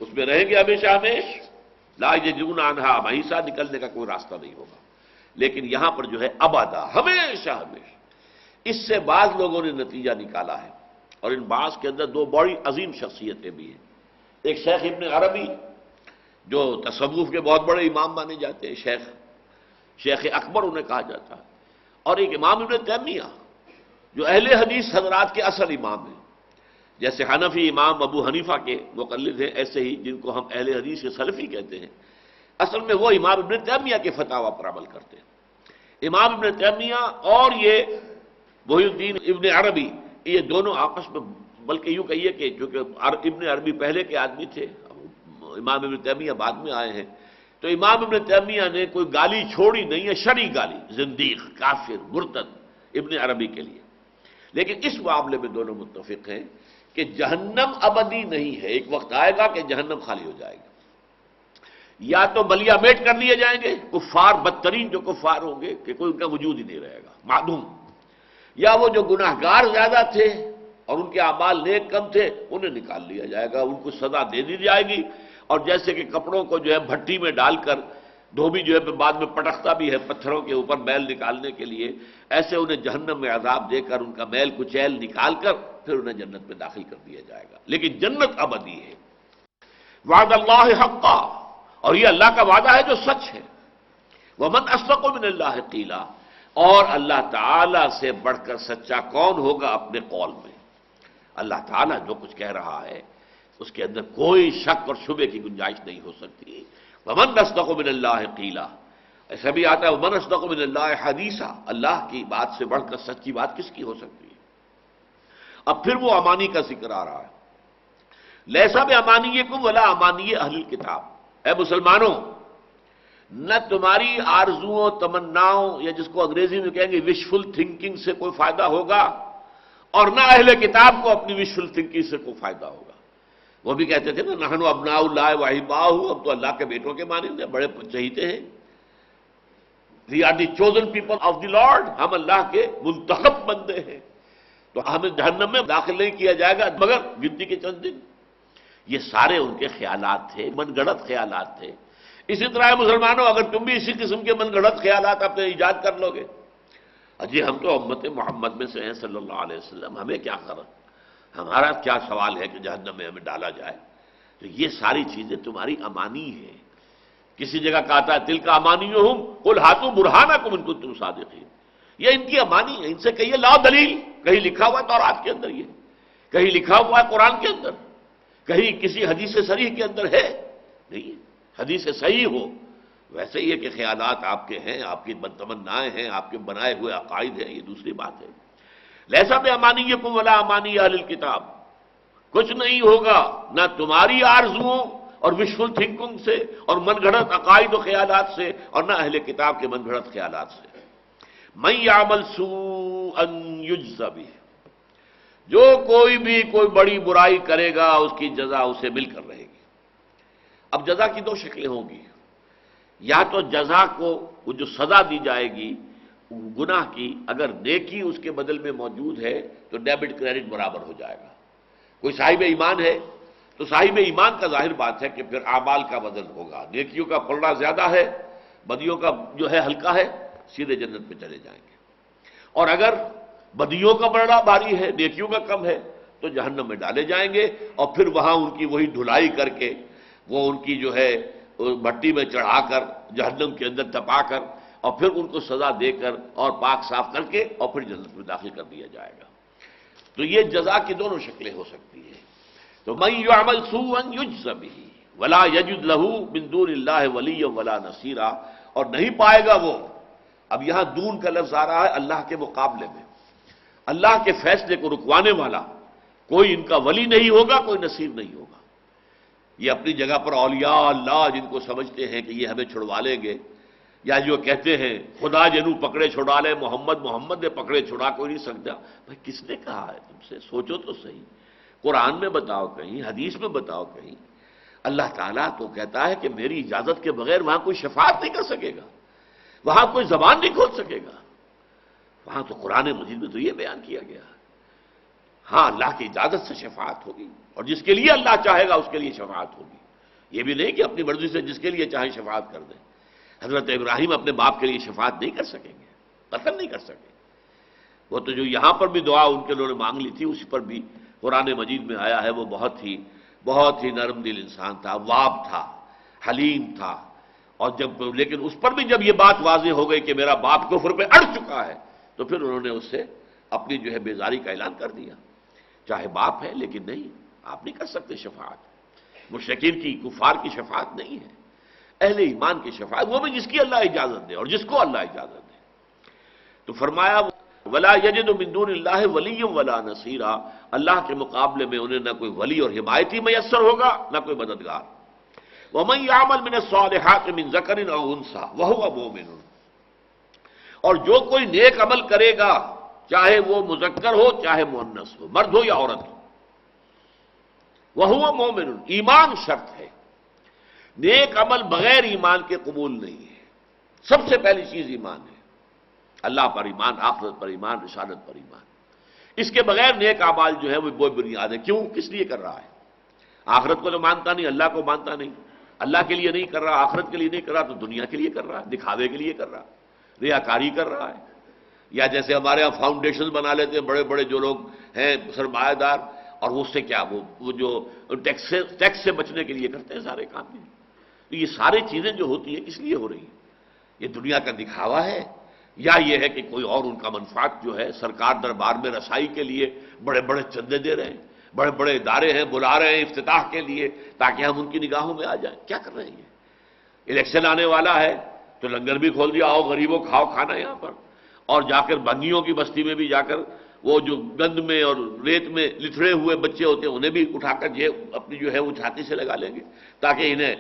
اس میں رہیں گے ہمیشہ ہمیش، لا یجدون عنہا محیصا، نکلنے کا کوئی راستہ نہیں ہوگا۔ لیکن یہاں پر جو ہے ابدا، ہمیشہ ہمیشہ۔ اس سے بعض لوگوں نے نتیجہ نکالا ہے، اور ان بعض کے اندر دو بڑی عظیم شخصیتیں بھی ہیں۔ ایک شیخ ابن عربی جو تصوف کے بہت بڑے امام مانے جاتے ہیں، شیخ اکبر انہیں کہا جاتا ہے، اور ایک امام ابن تیمیہ جو اہل حدیث حضرات کے اصل امام ہیں، جیسے حنفی امام ابو حنیفہ کے مقلد ہیں، ایسے ہی جن کو ہم اہل حدیث کے سلفی کہتے ہیں، اصل میں وہ امام ابن تیمیہ کے فتاوی پر عمل کرتے ہیں۔ امام ابن تیمیہ اور یہ محی الدین ابن عربی، یہ دونوں آپس میں، بلکہ یوں کہیے کہ چونکہ ابن عربی پہلے کے آدمی تھے، امام ابن تیمیہ بعد میں آئے ہیں، تو امام ابن تیمیہ نے کوئی گالی چھوڑی نہیں ہے، شرعی گالی، زندیق، کافر، مرتد ابن عربی کے لیے۔ لیکن اس معاملے میں دونوں متفق ہیں کہ جہنم ابدی نہیں ہے، ایک وقت آئے گا کہ جہنم خالی ہو جائے گی، یا تو بلیا میٹ کر لیے جائیں گے کفار، بدترین جو کفار ہوں گے کہ کوئی ان کا وجود ہی نہیں رہے گا، معدوم، یا وہ جو گناہ گار زیادہ تھے اور ان کے اعمال نیک کم تھے انہیں نکال لیا جائے گا، ان کو سزا دے دی جائے گی، اور جیسے کہ کپڑوں کو جو ہے بھٹی میں ڈال کر دھوبی جو ہے بعد میں پٹکتا بھی ہے پتھروں کے اوپر میل نکالنے کے لیے، ایسے انہیں جہنم میں عذاب دے کر ان کا میل کچیل نکال کر پھر انہیں جنت میں داخل کر دیا جائے گا۔ لیکن جنت ابدی ہے، وعد اللہ حقا، اور یہ اللہ کا وعدہ ہے جو سچ ہے۔ ومن اصدق من اللہ قیلا، اور اللہ تعالی سے بڑھ کر سچا کون ہوگا اپنے قول میں؟ اللہ تعالیٰ جو کچھ کہہ رہا ہے اس کے اندر کوئی شک اور شبے کی گنجائش نہیں ہو سکتی۔ ومن اصدق من اللہ قیلا، ایسا بھی آتا ہے ومن اصدق من اللہ حدیثا، اللہ کی بات سے بڑھ کر سچی بات کس کی ہو سکتی ہے؟ اب پھر وہ امانی کا ذکر آ رہا ہے، لیسا بامانیکم ولا امانی اہل الکتاب، اے مسلمانوں، نہ تمہاری آرزوؤں تمناؤں یا جس کو انگریزی میں کہیں گے وشفل تھنکنگ سے کوئی فائدہ ہوگا، اور نہ اہل کتاب کو اپنی وشفل تھنکنگ سے کوئی فائدہ ہوگا۔ وہ بھی کہتے تھے نا نحن ابناء اللہ واحباہ، ہم تو اللہ کے بیٹوں کے مانند ہیں، بڑے چہیتے ہیں، we are the chosen people of the Lord, ہم اللہ کے منتخب بندے ہیں، تو ہمیں جہنم میں داخل نہیں کیا جائے گا مگر گنتی کے چند دن۔ یہ سارے ان کے خیالات تھے، من گھڑت خیالات تھے۔ اسی طرح مسلمانوں، اگر تم بھی اسی قسم کے من گھڑت خیالات اپنے ایجاد کر لو گے، اجی ہم تو امت محمد میں سے ہیں صلی اللہ علیہ وسلم، ہمیں کیا خبر، ہمارا کیا سوال ہے کہ جہنم میں ہمیں ڈالا جائے؟ تو یہ ساری چیزیں تمہاری امانی ہیں۔ کسی جگہ کہتا ہے تل کا امانیہم قل ہاتوا برہانکم ان کنتم صادقین، یہ ان کی امانی ہے، ان سے کہیے لاؤ دلیل، کہیں لکھا ہوا ہے تورات کے اندر، یہ کہیں لکھا ہوا ہے قرآن کے اندر، کہیں کسی حدیث صریح کے اندر ہے؟ نہیں، حدیث صحیح ہو ویسے یہ کہ خیالات آپ کے ہیں، آپ کی تمنائیں ہیں، آپ کے بنائے ہوئے عقائد ہیں، یہ دوسری بات ہے۔ لیسا بامانیکم ولا امانی اہل الکتاب، کچھ نہیں ہوگا نہ تمہاری آرزوؤں اور وشفل تھنکنگ سے اور من گھڑت عقائد و خیالات سے، اور نہ اہل کتاب کے من گھڑت خیالات سے۔ من یعمل سوءا یجز بہ، جو کوئی بھی کوئی بڑی برائی کرے گا اس کی جزا اسے مل کر رہے گی۔ اب جزا کی دو شکلیں ہوں گی، یا تو جزا کو وہ جو سزا دی جائے گی گناہ کی، اگر نیکی اس کے بدل میں موجود ہے تو ڈیبٹ کریڈٹ برابر ہو جائے گا۔ کوئی صاحب ایمان ہے تو صاحب ایمان کا ظاہر بات ہے کہ پھر اعمال کا بدل ہوگا، نیکیوں کا پلڑا زیادہ ہے، بدیوں کا جو ہے ہلکا ہے، سیدھے جنت میں چلے جائیں گے۔ اور اگر بدیوں کا پلڑا بھاری ہے، نیکیوں کا کم ہے، تو جہنم میں ڈالے جائیں گے، اور پھر وہاں ان کی وہی دھلائی کر کے، وہ ان کی جو ہے بھٹی میں چڑھا کر، جہنم کے اندر تپا کر، اور پھر ان کو سزا دے کر اور پاک صاف کر کے اور پھر جنت میں داخل کر دیا جائے گا۔ تو یہ جزا کی دونوں شکلیں ہو سکتی ہیں۔ تو من یعمل سوءا یجز بہ، ولا یجد لہ من دون اللہ ولی ولا نصیرا، اور نہیں پائے گا وہ، اب یہاں دون کا لفظ آ رہا ہے اللہ کے مقابلے میں، اللہ کے فیصلے کو رکوانے والا کوئی ان کا ولی نہیں ہوگا، کوئی نصیر نہیں ہوگا۔ یہ اپنی جگہ پر اولیاء اللہ جن کو سمجھتے ہیں کہ یہ ہمیں چھڑوا لیں گے، یا جو کہتے ہیں خدا جنو پکڑے چھڑا لے، محمد نے پکڑے چھڑا کوئی نہیں سکتا، بھائی کس نے کہا ہے تم سے؟ سوچو تو صحیح، قرآن میں بتاؤ کہیں، حدیث میں بتاؤ کہیں۔ اللہ تعالیٰ تو کہتا ہے کہ میری اجازت کے بغیر وہاں کوئی شفاعت نہیں کر سکے گا، وہاں کوئی زبان نہیں کھول سکے گا، وہاں تو قرآن مجید میں تو یہ بیان کیا گیا۔ ہاں اللہ کی اجازت سے شفاعت ہوگی، اور جس کے لیے اللہ چاہے گا اس کے لیے شفاعت ہوگی، یہ بھی نہیں کہ اپنی مرضی سے جس کے لیے چاہے شفاعت کر دیں۔ حضرت ابراہیم اپنے باپ کے لیے شفاعت نہیں کر سکیں گے، قطعاً نہیں کر سکیں۔ وہ تو جو یہاں پر بھی دعا ان کے لوگوں نے مانگ لی تھی، اسی پر بھی قرآن مجید میں آیا ہے، وہ بہت ہی نرم دل انسان تھا، واب تھا، حلیم تھا، اور لیکن اس پر بھی جب یہ بات واضح ہو گئی کہ میرا باپ کفر پہ اڑ چکا ہے، تو پھر انہوں نے اس سے اپنی جو ہے بیزاری کا اعلان کر دیا، چاہے باپ ہے لیکن نہیں، آپ نہیں کر سکتے شفاعت، مشرکین کی، کفار کی شفاعت نہیں ہے، اہل ایمان کی شفاعت، وہ بھی جس کی اللہ اجازت دے اور جس کو اللہ اجازت دے۔ تو فرمایا ولا یجد من دون اللہ ولی ولا نصیرا، اللہ کے مقابلے میں انہیں نہ کوئی ولی اور حمایتی میسر ہوگا، نہ کوئی مددگار۔ ومن یعمل من الصالحات من ذکر او انثی وهو مؤمن، اور جو کوئی نیک عمل کرے گا، چاہے وہ مذکر ہو چاہے مؤنث ہو، مرد ہو یا عورت ہو، وهو مؤمن، ایمان شرط ہے، نیک عمل بغیر ایمان کے قبول نہیں ہے۔ سب سے پہلی چیز ایمان ہے، اللہ پر ایمان، آخرت پر ایمان، رسالت پر ایمان، اس کے بغیر نیک اعمال جو ہے وہ بنیاد ہے۔ کیوں؟ کس لیے کر رہا ہے؟ آخرت کو تو مانتا نہیں، اللہ کو مانتا نہیں، اللہ کے لیے نہیں کر رہا، آخرت کے لیے نہیں کر رہا، تو دنیا کے لیے کر رہا ہے، دکھاوے کے لیے کر رہا ہے، ریاکاری کر رہا ہے۔ یا جیسے ہمارے یہاں فاؤنڈیشن بنا لیتے ہیں بڑے بڑے جو لوگ ہیں سرمایہ دار، اور اس سے کیا وہ جو ٹیکس سے بچنے کے لیے کرتے ہیں سارے کام۔ تو یہ ساری چیزیں جو ہوتی ہیں کس لیے ہو رہی ہیں؟ یہ دنیا کا دکھاوا ہے، یا یہ ہے کہ کوئی اور ان کا منفعت جو ہے سرکار دربار میں رسائی کے لیے بڑے بڑے چندے دے رہے ہیں، بڑے بڑے ادارے ہیں بلا رہے ہیں افتتاح کے لیے تاکہ ہم ان کی نگاہوں میں آ جائیں۔ کیا کر رہے ہیں یہ؟ الیکشن آنے والا ہے تو لنگر بھی کھول دیا، آؤ غریبوں کھاؤ کھانا یہاں پر، اور جا کر بھنگیوں کی بستی میں بھی جا کر وہ جو گند میں اور ریت میں لتھڑے ہوئے بچے ہوتے ہیں انہیں بھی اٹھا کر یہ اپنی جو ہے وہ چھاتی سے لگا لیں گے تاکہ انہیں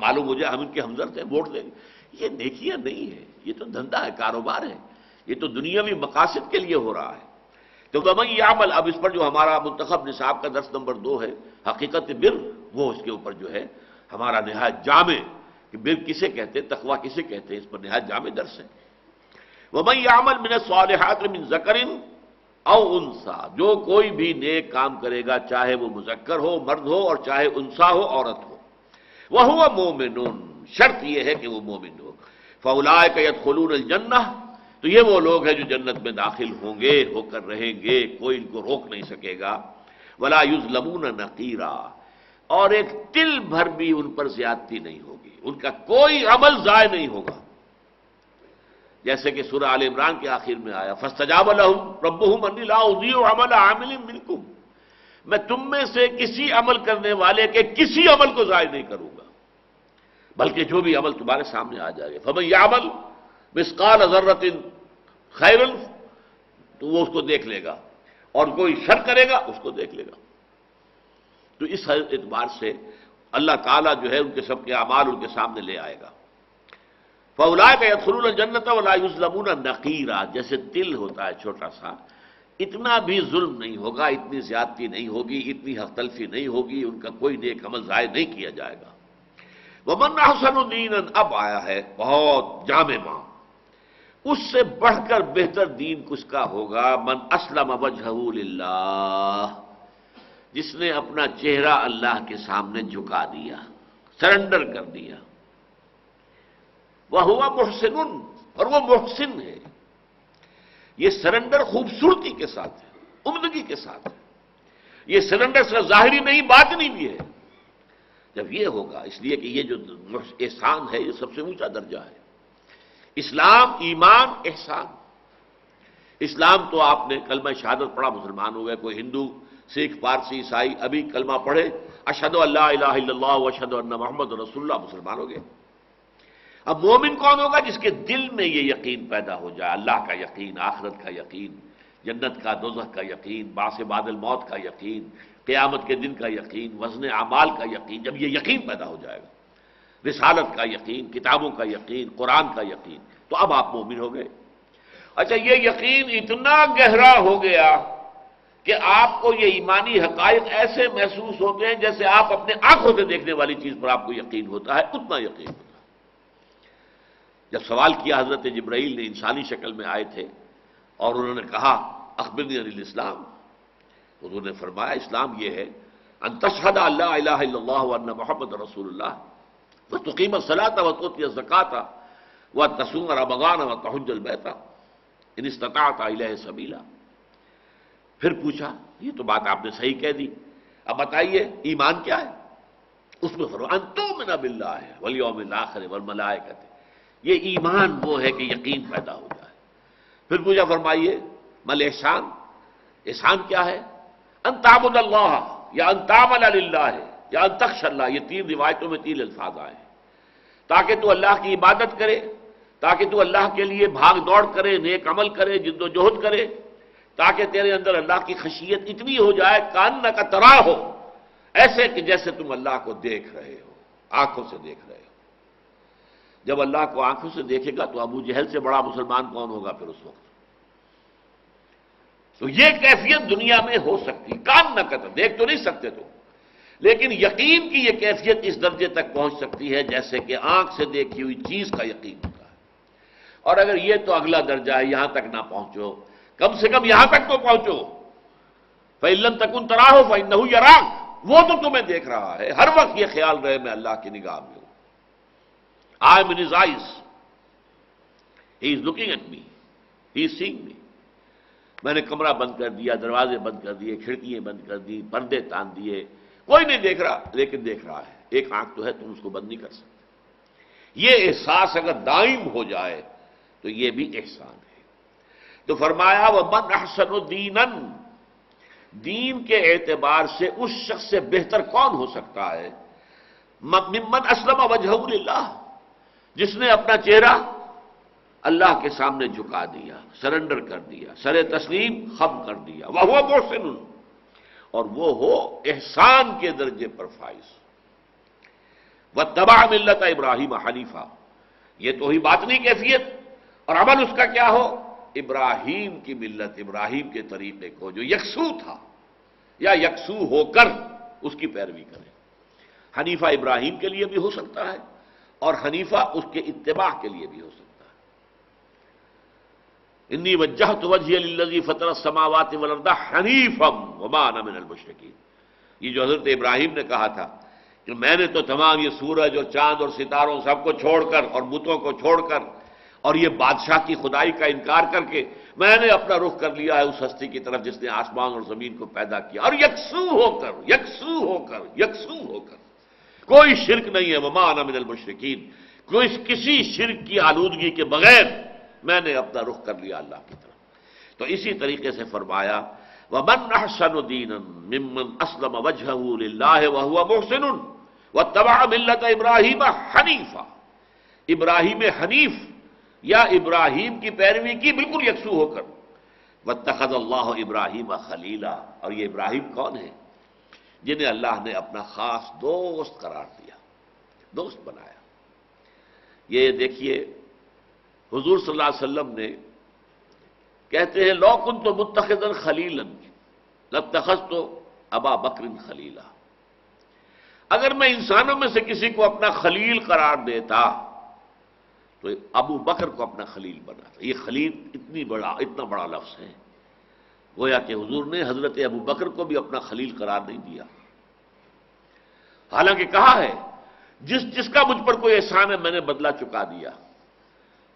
معلوم ہو جائے ہم ان کے ہمدرد ہیں، ووٹ دیں گے۔ یہ نیکیاں نہیں ہے، یہ تو دھندا ہے، کاروبار ہے، یہ تو دنیاوی مقاصد کے لیے ہو رہا ہے۔ تو ومن یعمل، اب اس پر جو ہمارا منتخب نصاب کا درس نمبر 2 ہے حقیقت بر، وہ اس کے اوپر جو ہے ہمارا نہایت جامع کہ بر کسے کہتے ہیں، تقویٰ کسے کہتے ہیں، اس پر نہایت جامع درس ہے۔ ومن یعمل من الصالحات من ذکر او انثی، جو کوئی بھی نیک کام کرے گا چاہے وہ مذکر ہو مرد ہو اور چاہے انثی ہو عورت ہو، وہو مؤمن، شرط یہ ہے کہ وہ مومن ہو، فاولئک یدخلون الجنہ، تو یہ وہ لوگ ہیں جو جنت میں داخل ہوں گے، ہو کر رہیں گے، کوئی ان کو روک نہیں سکے گا۔ ولا یظلمون نقیرا، اور ایک تل بھر بھی ان پر زیادتی نہیں ہوگی، ان کا کوئی عمل ضائع نہیں ہوگا، جیسے کہ سورہ آل عمران کے آخر میں آیا فاستجاب لهم ربهم انی لا اضیع عمل عامل منکم، میں تم میں سے کسی عمل کرنے والے کے کسی عمل کو ضائع نہیں کروں گا، بلکہ جو بھی عمل تمہارے سامنے آ جائے گا، فمن یعمل مثقال ذرۃ خیرا، تو وہ اس کو دیکھ لے گا، اور کوئی شر کرے گا اس کو دیکھ لے گا۔ تو اس اعتبار سے اللہ تعالیٰ جو ہے ان کے سب کے اعمال ان کے سامنے لے آئے گا۔ فاولئک یدخلون الجنۃ ولا یظلمون نقیرا، جیسے تل ہوتا ہے چھوٹا سا، اتنا بھی ظلم نہیں ہوگا، اتنی زیادتی نہیں ہوگی، اتنی حق تلفی نہیں ہوگی، ان کا کوئی نیک عمل ضائع نہیں کیا جائے گا۔ ومن احسن دینا، اب آیا ہے بہت جامع معنی، اس سے بڑھ کر بہتر دین کس کا ہوگا، من اسلم وجہہ للہ، جس نے اپنا چہرہ اللہ کے سامنے جھکا دیا، سرنڈر کر دیا، وہو محسن، اور وہ محسن ہے۔ یہ سرنڈر خوبصورتی کے ساتھ ہے، عمدگی کے ساتھ ہے، یہ سرنڈر صرف ظاہری نہیں باطنی بھی ہے۔ جب یہ ہوگا، اس لیے کہ یہ جو احسان ہے یہ سب سے اونچا درجہ ہے، اسلام، ایمان، احسان۔ اسلام تو آپ نے کلمہ شہادت پڑھا مسلمان ہو گئے، کوئی ہندو سکھ پارسی عیسائی ابھی کلمہ پڑھے اشہد ان لا الہ الا اللہ و اشہد ان محمد رسول اللہ، مسلمان ہو گئے۔ اب مومن کون ہوگا؟ جس کے دل میں یہ یقین پیدا ہو جائے، اللہ کا یقین، آخرت کا یقین، جنت کا، دوزخ کا یقین، بعث بعد الموت کا یقین، قیامت کے دن کا یقین، وزن اعمال کا یقین۔ جب یہ یقین پیدا ہو جائے گا، رسالت کا یقین، کتابوں کا یقین، قرآن کا یقین، تو اب آپ مومن ہو گئے۔ اچھا، یہ یقین اتنا گہرا ہو گیا کہ آپ کو یہ ایمانی حقائق ایسے محسوس ہوتے ہیں جیسے آپ اپنے آنکھوں سے دیکھنے والی چیز پر آپ کو یقین ہوتا ہے، اتنا یقین ہوتا ہے۔ جب سوال کیا حضرت جبرائیل نے، انسانی شکل میں آئے تھے اور انہوں نے کہا اخبرنی عن الاسلام، حضور نے فرمایا اسلام یہ ہے ان تشہد ان لا الہ الا اللہ وان محمد رسول اللہ وتقیم الصلاۃ وتؤتی الزکاۃ وتصوم رمضان وتحج البیت ان استطعت الیہ سبیلا۔ پھر پوچھا، یہ تو بات آپ نے صحیح کہہ دی، اب بتائیے ایمان کیا ہے؟ اس میں فرمایا ان تؤمن باللہ والیوم الاخر والملائکۃ، یہ ایمان وہ ہے کہ یقین پیدا ہو جائے۔ پھر پوچھا، فرمائیے مل احسان، احسان کیا ہے؟ ان تعبد اللہ یا ان تعمل للہ یا ان تخشى اللہ، یہ تین روایتوں میں تین الفاظ آئے ہیں، تاکہ تو اللہ کی عبادت کرے، تاکہ تو اللہ کے لیے بھاگ دوڑ کرے، نیک عمل کرے، جد و جہد کرے، تاکہ تیرے اندر اللہ کی خشیت اتنی ہو جائے کانک ترا ہو، ایسے کہ جیسے تم اللہ کو دیکھ رہے ہو، آنکھوں سے دیکھ رہے ہو۔ جب اللہ کو آنکھوں سے دیکھے گا تو ابو جہل سے بڑا مسلمان کون ہوگا پھر اس وقت؟ تو یہ کیفیت دنیا میں ہو سکتی، کان نہ کر دیکھ تو نہیں سکتے تو، لیکن یقین کی یہ کیفیت اس درجے تک پہنچ سکتی ہے جیسے کہ آنکھ سے دیکھی ہوئی چیز کا یقین ہوتا ہے۔ اور اگر یہ تو اگلا درجہ ہے، یہاں تک نہ پہنچو، کم سے کم یہاں تک تو پہنچو، فَإِن لَّمْ تَكُن تَرَاهُ فَإِنَّهُ يَرَاكَ، وہ تو تمہیں دیکھ رہا ہے، ہر وقت یہ خیال رہے میں اللہ کی نگاہ میں ہوں۔ I am in his eyes. He is looking at me. He is seeing me. میں نے کمرہ بند کر دیا، دروازے بند کر دیے، کھڑکیاں بند کر دی، پردے تان دیے، کوئی نہیں دیکھ رہا، لیکن دیکھ رہا ہے۔ ایک آنکھ تو ہے، تم اس کو بند نہیں کر سکتے۔ یہ احساس اگر دائم ہو جائے تو یہ بھی احسان ہے۔ تو فرمایا وَمَنْ أَحْسَنُ دِينًا، دین کے اعتبار سے اس شخص سے بہتر کون ہو سکتا ہے؟ ممن اسلم وجہہ للہ، جس نے اپنا چہرہ اللہ کے سامنے جھکا دیا، سرنڈر کر دیا، سر تسلیم خم کر دیا، وَهُوَ مُحْسِنٌ، اور وہ ہو احسان کے درجے پر فائز۔ وَاتَّبَعَ مِلَّةَ إِبْرَاهِيمَ حَنِيفًا، یہ تو ہی باطنی کیفیت، اور عمل اس کا کیا ہو؟ ابراہیم کی ملت، ابراہیم کے طریقے کو جو یکسو تھا یا یکسو ہو کر اس کی پیروی کرے۔ حنیفہ ابراہیم کے لیے بھی ہو سکتا ہے اور حنیفہ اس کے اتباع کے لیے بھی ہو سکتا ہے۔ انی وجہت وجہی للذی فطر السماوات والارض حنیفا وما انا من المشرکین، یہ جو حضرت ابراہیم نے کہا تھا کہ میں نے تو تمام یہ سورج اور چاند اور ستاروں سب کو چھوڑ کر اور بتوں کو چھوڑ کر اور یہ بادشاہ کی خدائی کا انکار کر کے میں نے اپنا رخ کر لیا ہے اس ہستی کی طرف جس نے آسمان اور زمین کو پیدا کیا، اور یکسو ہو کر یکسو ہو کر یکسو ہو کر، کوئی شرک نہیں ہے، وما انا من المشرکین، کسی شرک کی آلودگی کے بغیر میں نے اپنا رخ کر لیا اللہ کی طرف۔ تو اسی طریقے سے فرمایا وَمَنْ أَحْسَنُ دِينًا مِمَّنْ أَسْلَمَ وَجْهَهُ لِلَّهِ وَهُوَ مُحْسِنٌ وَاتَّبَعَ مِلَّةَ إِبْرَاهِيمَ حَنِيفًا، ابراہیم حنیف یا ابراہیم کی پیروی کی بالکل یکسو ہو کر۔ وَاتَّخَذَ اللَّهُ إِبْرَاهِيمَ خَلِيلًا، اور یہ ابراہیم کون ہے؟ جنہیں اللہ نے اپنا خاص دوست قرار دیا، دوست بنایا۔ یہ دیکھیے حضور صلی اللہ علیہ وسلم نے کہتے ہیں لو کنت متخذا خلیلا لاتخذت ابا بکر خلیلا، اگر میں انسانوں میں سے کسی کو اپنا خلیل قرار دیتا تو ابو بکر کو اپنا خلیل بناتا۔ یہ خلیل اتنا بڑا لفظ ہے، گویا کہ حضور نے حضرت ابو بکر کو بھی اپنا خلیل قرار نہیں دیا، حالانکہ کہا ہے جس کا مجھ پر کوئی احسان ہے میں نے بدلہ چکا دیا،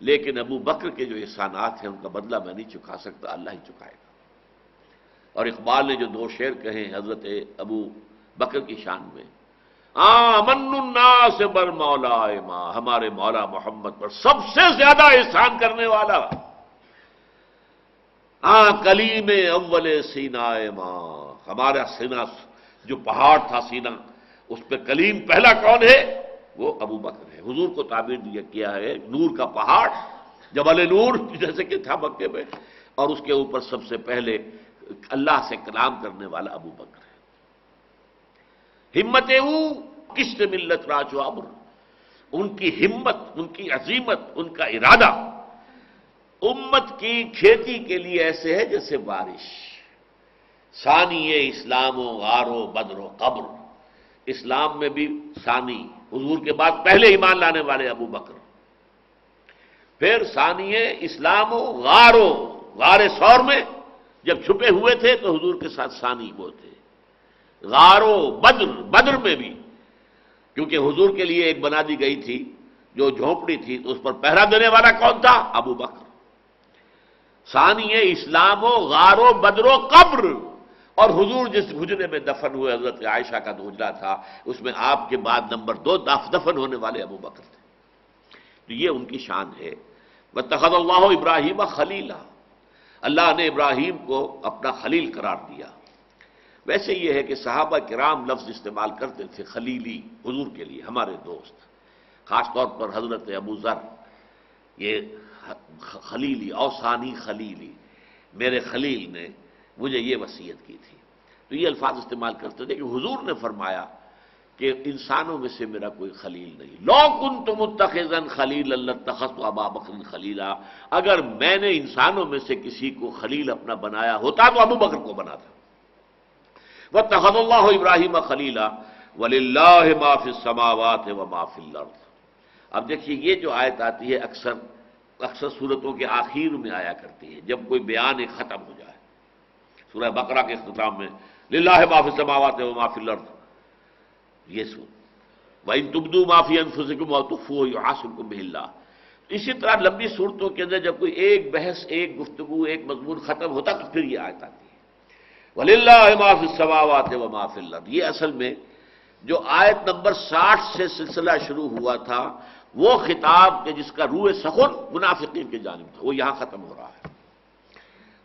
لیکن ابو بکر کے جو احسانات ہیں ان کا بدلہ میں نہیں چکا سکتا، اللہ ہی چکائے گا۔ اور اقبال نے جو دو شعر کہے ہیں حضرت ابو بکر کی شان میں، امن الناس بر مولا ما، ہمارے مولا محمد پر سب سے زیادہ احسان کرنے والا، کلیم اول سینہ ما، ہمارا سینہ جو پہاڑ تھا، سینہ اس پہ کلیم پہلا کون ہے؟ وہ ابو بکر ہے۔ حضور کو تعبیر کیا ہے نور کا پہاڑ، جبل نور جیسے کہ تھا مکے میں، اور اس کے اوپر سب سے پہلے اللہ سے کلام کرنے والا ابو بکر ہے۔ ہمت او کشت ملت راج و امر، ان کی ہمت، ان کی عزیمت، ان کا ارادہ امت کی کھیتی کے لیے ایسے ہے جیسے بارش۔ ثانی اسلام و غار و بدر و قبر، اسلام میں بھی ثانی، حضور کے بعد پہلے ایمان لانے والے ابو بکر، پھر ثانی اسلام و غار ثور میں جب چھپے ہوئے تھے تو حضور کے ساتھ ثانی وہ تھے، غار و بدر میں بھی، کیونکہ حضور کے لیے ایک بنا دی گئی تھی جو جھونپڑی تھی، تو اس پر پہرا دینے والا کون تھا؟ ابو بکر۔ ثانی اسلام و غار و بدر و قبر، اور حضور جس حجرے میں دفن ہوئے حضرت عائشہ کا حجرہ تھا، اس میں آپ کے بعد نمبر 2 دفن ہونے والے ابو بکر تھے۔ تو یہ ان کی شان ہے۔ واتخذ اللہ ابراہیم خلیلا، اللہ نے ابراہیم کو اپنا خلیل قرار دیا۔ ویسے یہ ہے کہ صحابہ کرام لفظ استعمال کرتے تھے خلیلی، حضور کے لیے ہمارے دوست، خاص طور پر حضرت ابو ذر، یہ خلیلی اوصانی خلیلی، میرے خلیل نے مجھے یہ وصیت کی تھی، تو یہ الفاظ استعمال کرتے تھے کہ حضور نے فرمایا کہ انسانوں میں سے میرا کوئی خلیل نہیں، لو کنت متخذا خلیلا لاتخذت ابا بکر خلیلا، اگر میں نے انسانوں میں سے کسی کو خلیل اپنا بنایا ہوتا تو ابو بکر کو بناتا۔ واتخذ اللہ ابراہیم خلیلا وللہ ما فی السماوات وما فی الارض۔ اب دیکھیے یہ جو آیت آتی ہے اکثر صورتوں کے آخر میں آیا کرتی ہے، جب کوئی بیان ختم ہو جائے۔ سورہ بقرہ کے اختتام میں للہ ما فی السماوات وما فی الارض، یہ سن وَإِن تُبْدُوا مَا فِي أَنفُسِكُمْ أَوْ تُخْفُوهُ يُحَاسِبْكُم بِهِ اللَّهُ۔ اسی طرح لمبی صورتوں کے اندر جب کوئی ایک بحث، ایک گفتگو، ایک مضمون ختم ہوتا تو پھر یہ آیت آتی ہے وَلِلَّهِ مَا فِي السَّمَاوَاتِ وَمَا فِي الْأَرْضِ۔ یہ اصل میں جو آیت نمبر 60 سے سلسلہ شروع ہوا تھا، وہ خطاب کہ جس کا روح سخن منافقین کی جانب تھا، وہ یہاں ختم ہو رہا ہے۔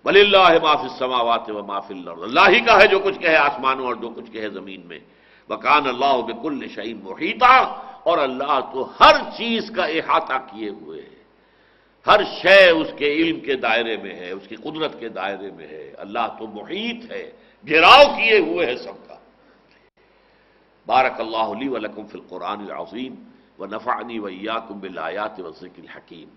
وَلِلَّهِ مَا فِي السَّمَاوَاتِ وَمَا فِي الْأَرْضِ، اللہ ہی کا ہے جو کچھ کہے آسمانوں اور جو کچھ کہے زمین میں۔ وَكَانَ اللَّهُ بِكُلِّ شَيْءٍ مُحِيطًا، اور اللہ تو ہر چیز کا احاطہ کیے ہوئے ہے، ہر شے اس کے علم کے دائرے میں ہے، اس کی قدرت کے دائرے میں ہے۔ اللہ تو محیط ہے، گھیراؤ کیے ہوئے ہے سب کا۔ بارک اللہ لی ولکم فی القرآن العظیم ونفعنی وإیاکم بالآیات والذکر الحکیم۔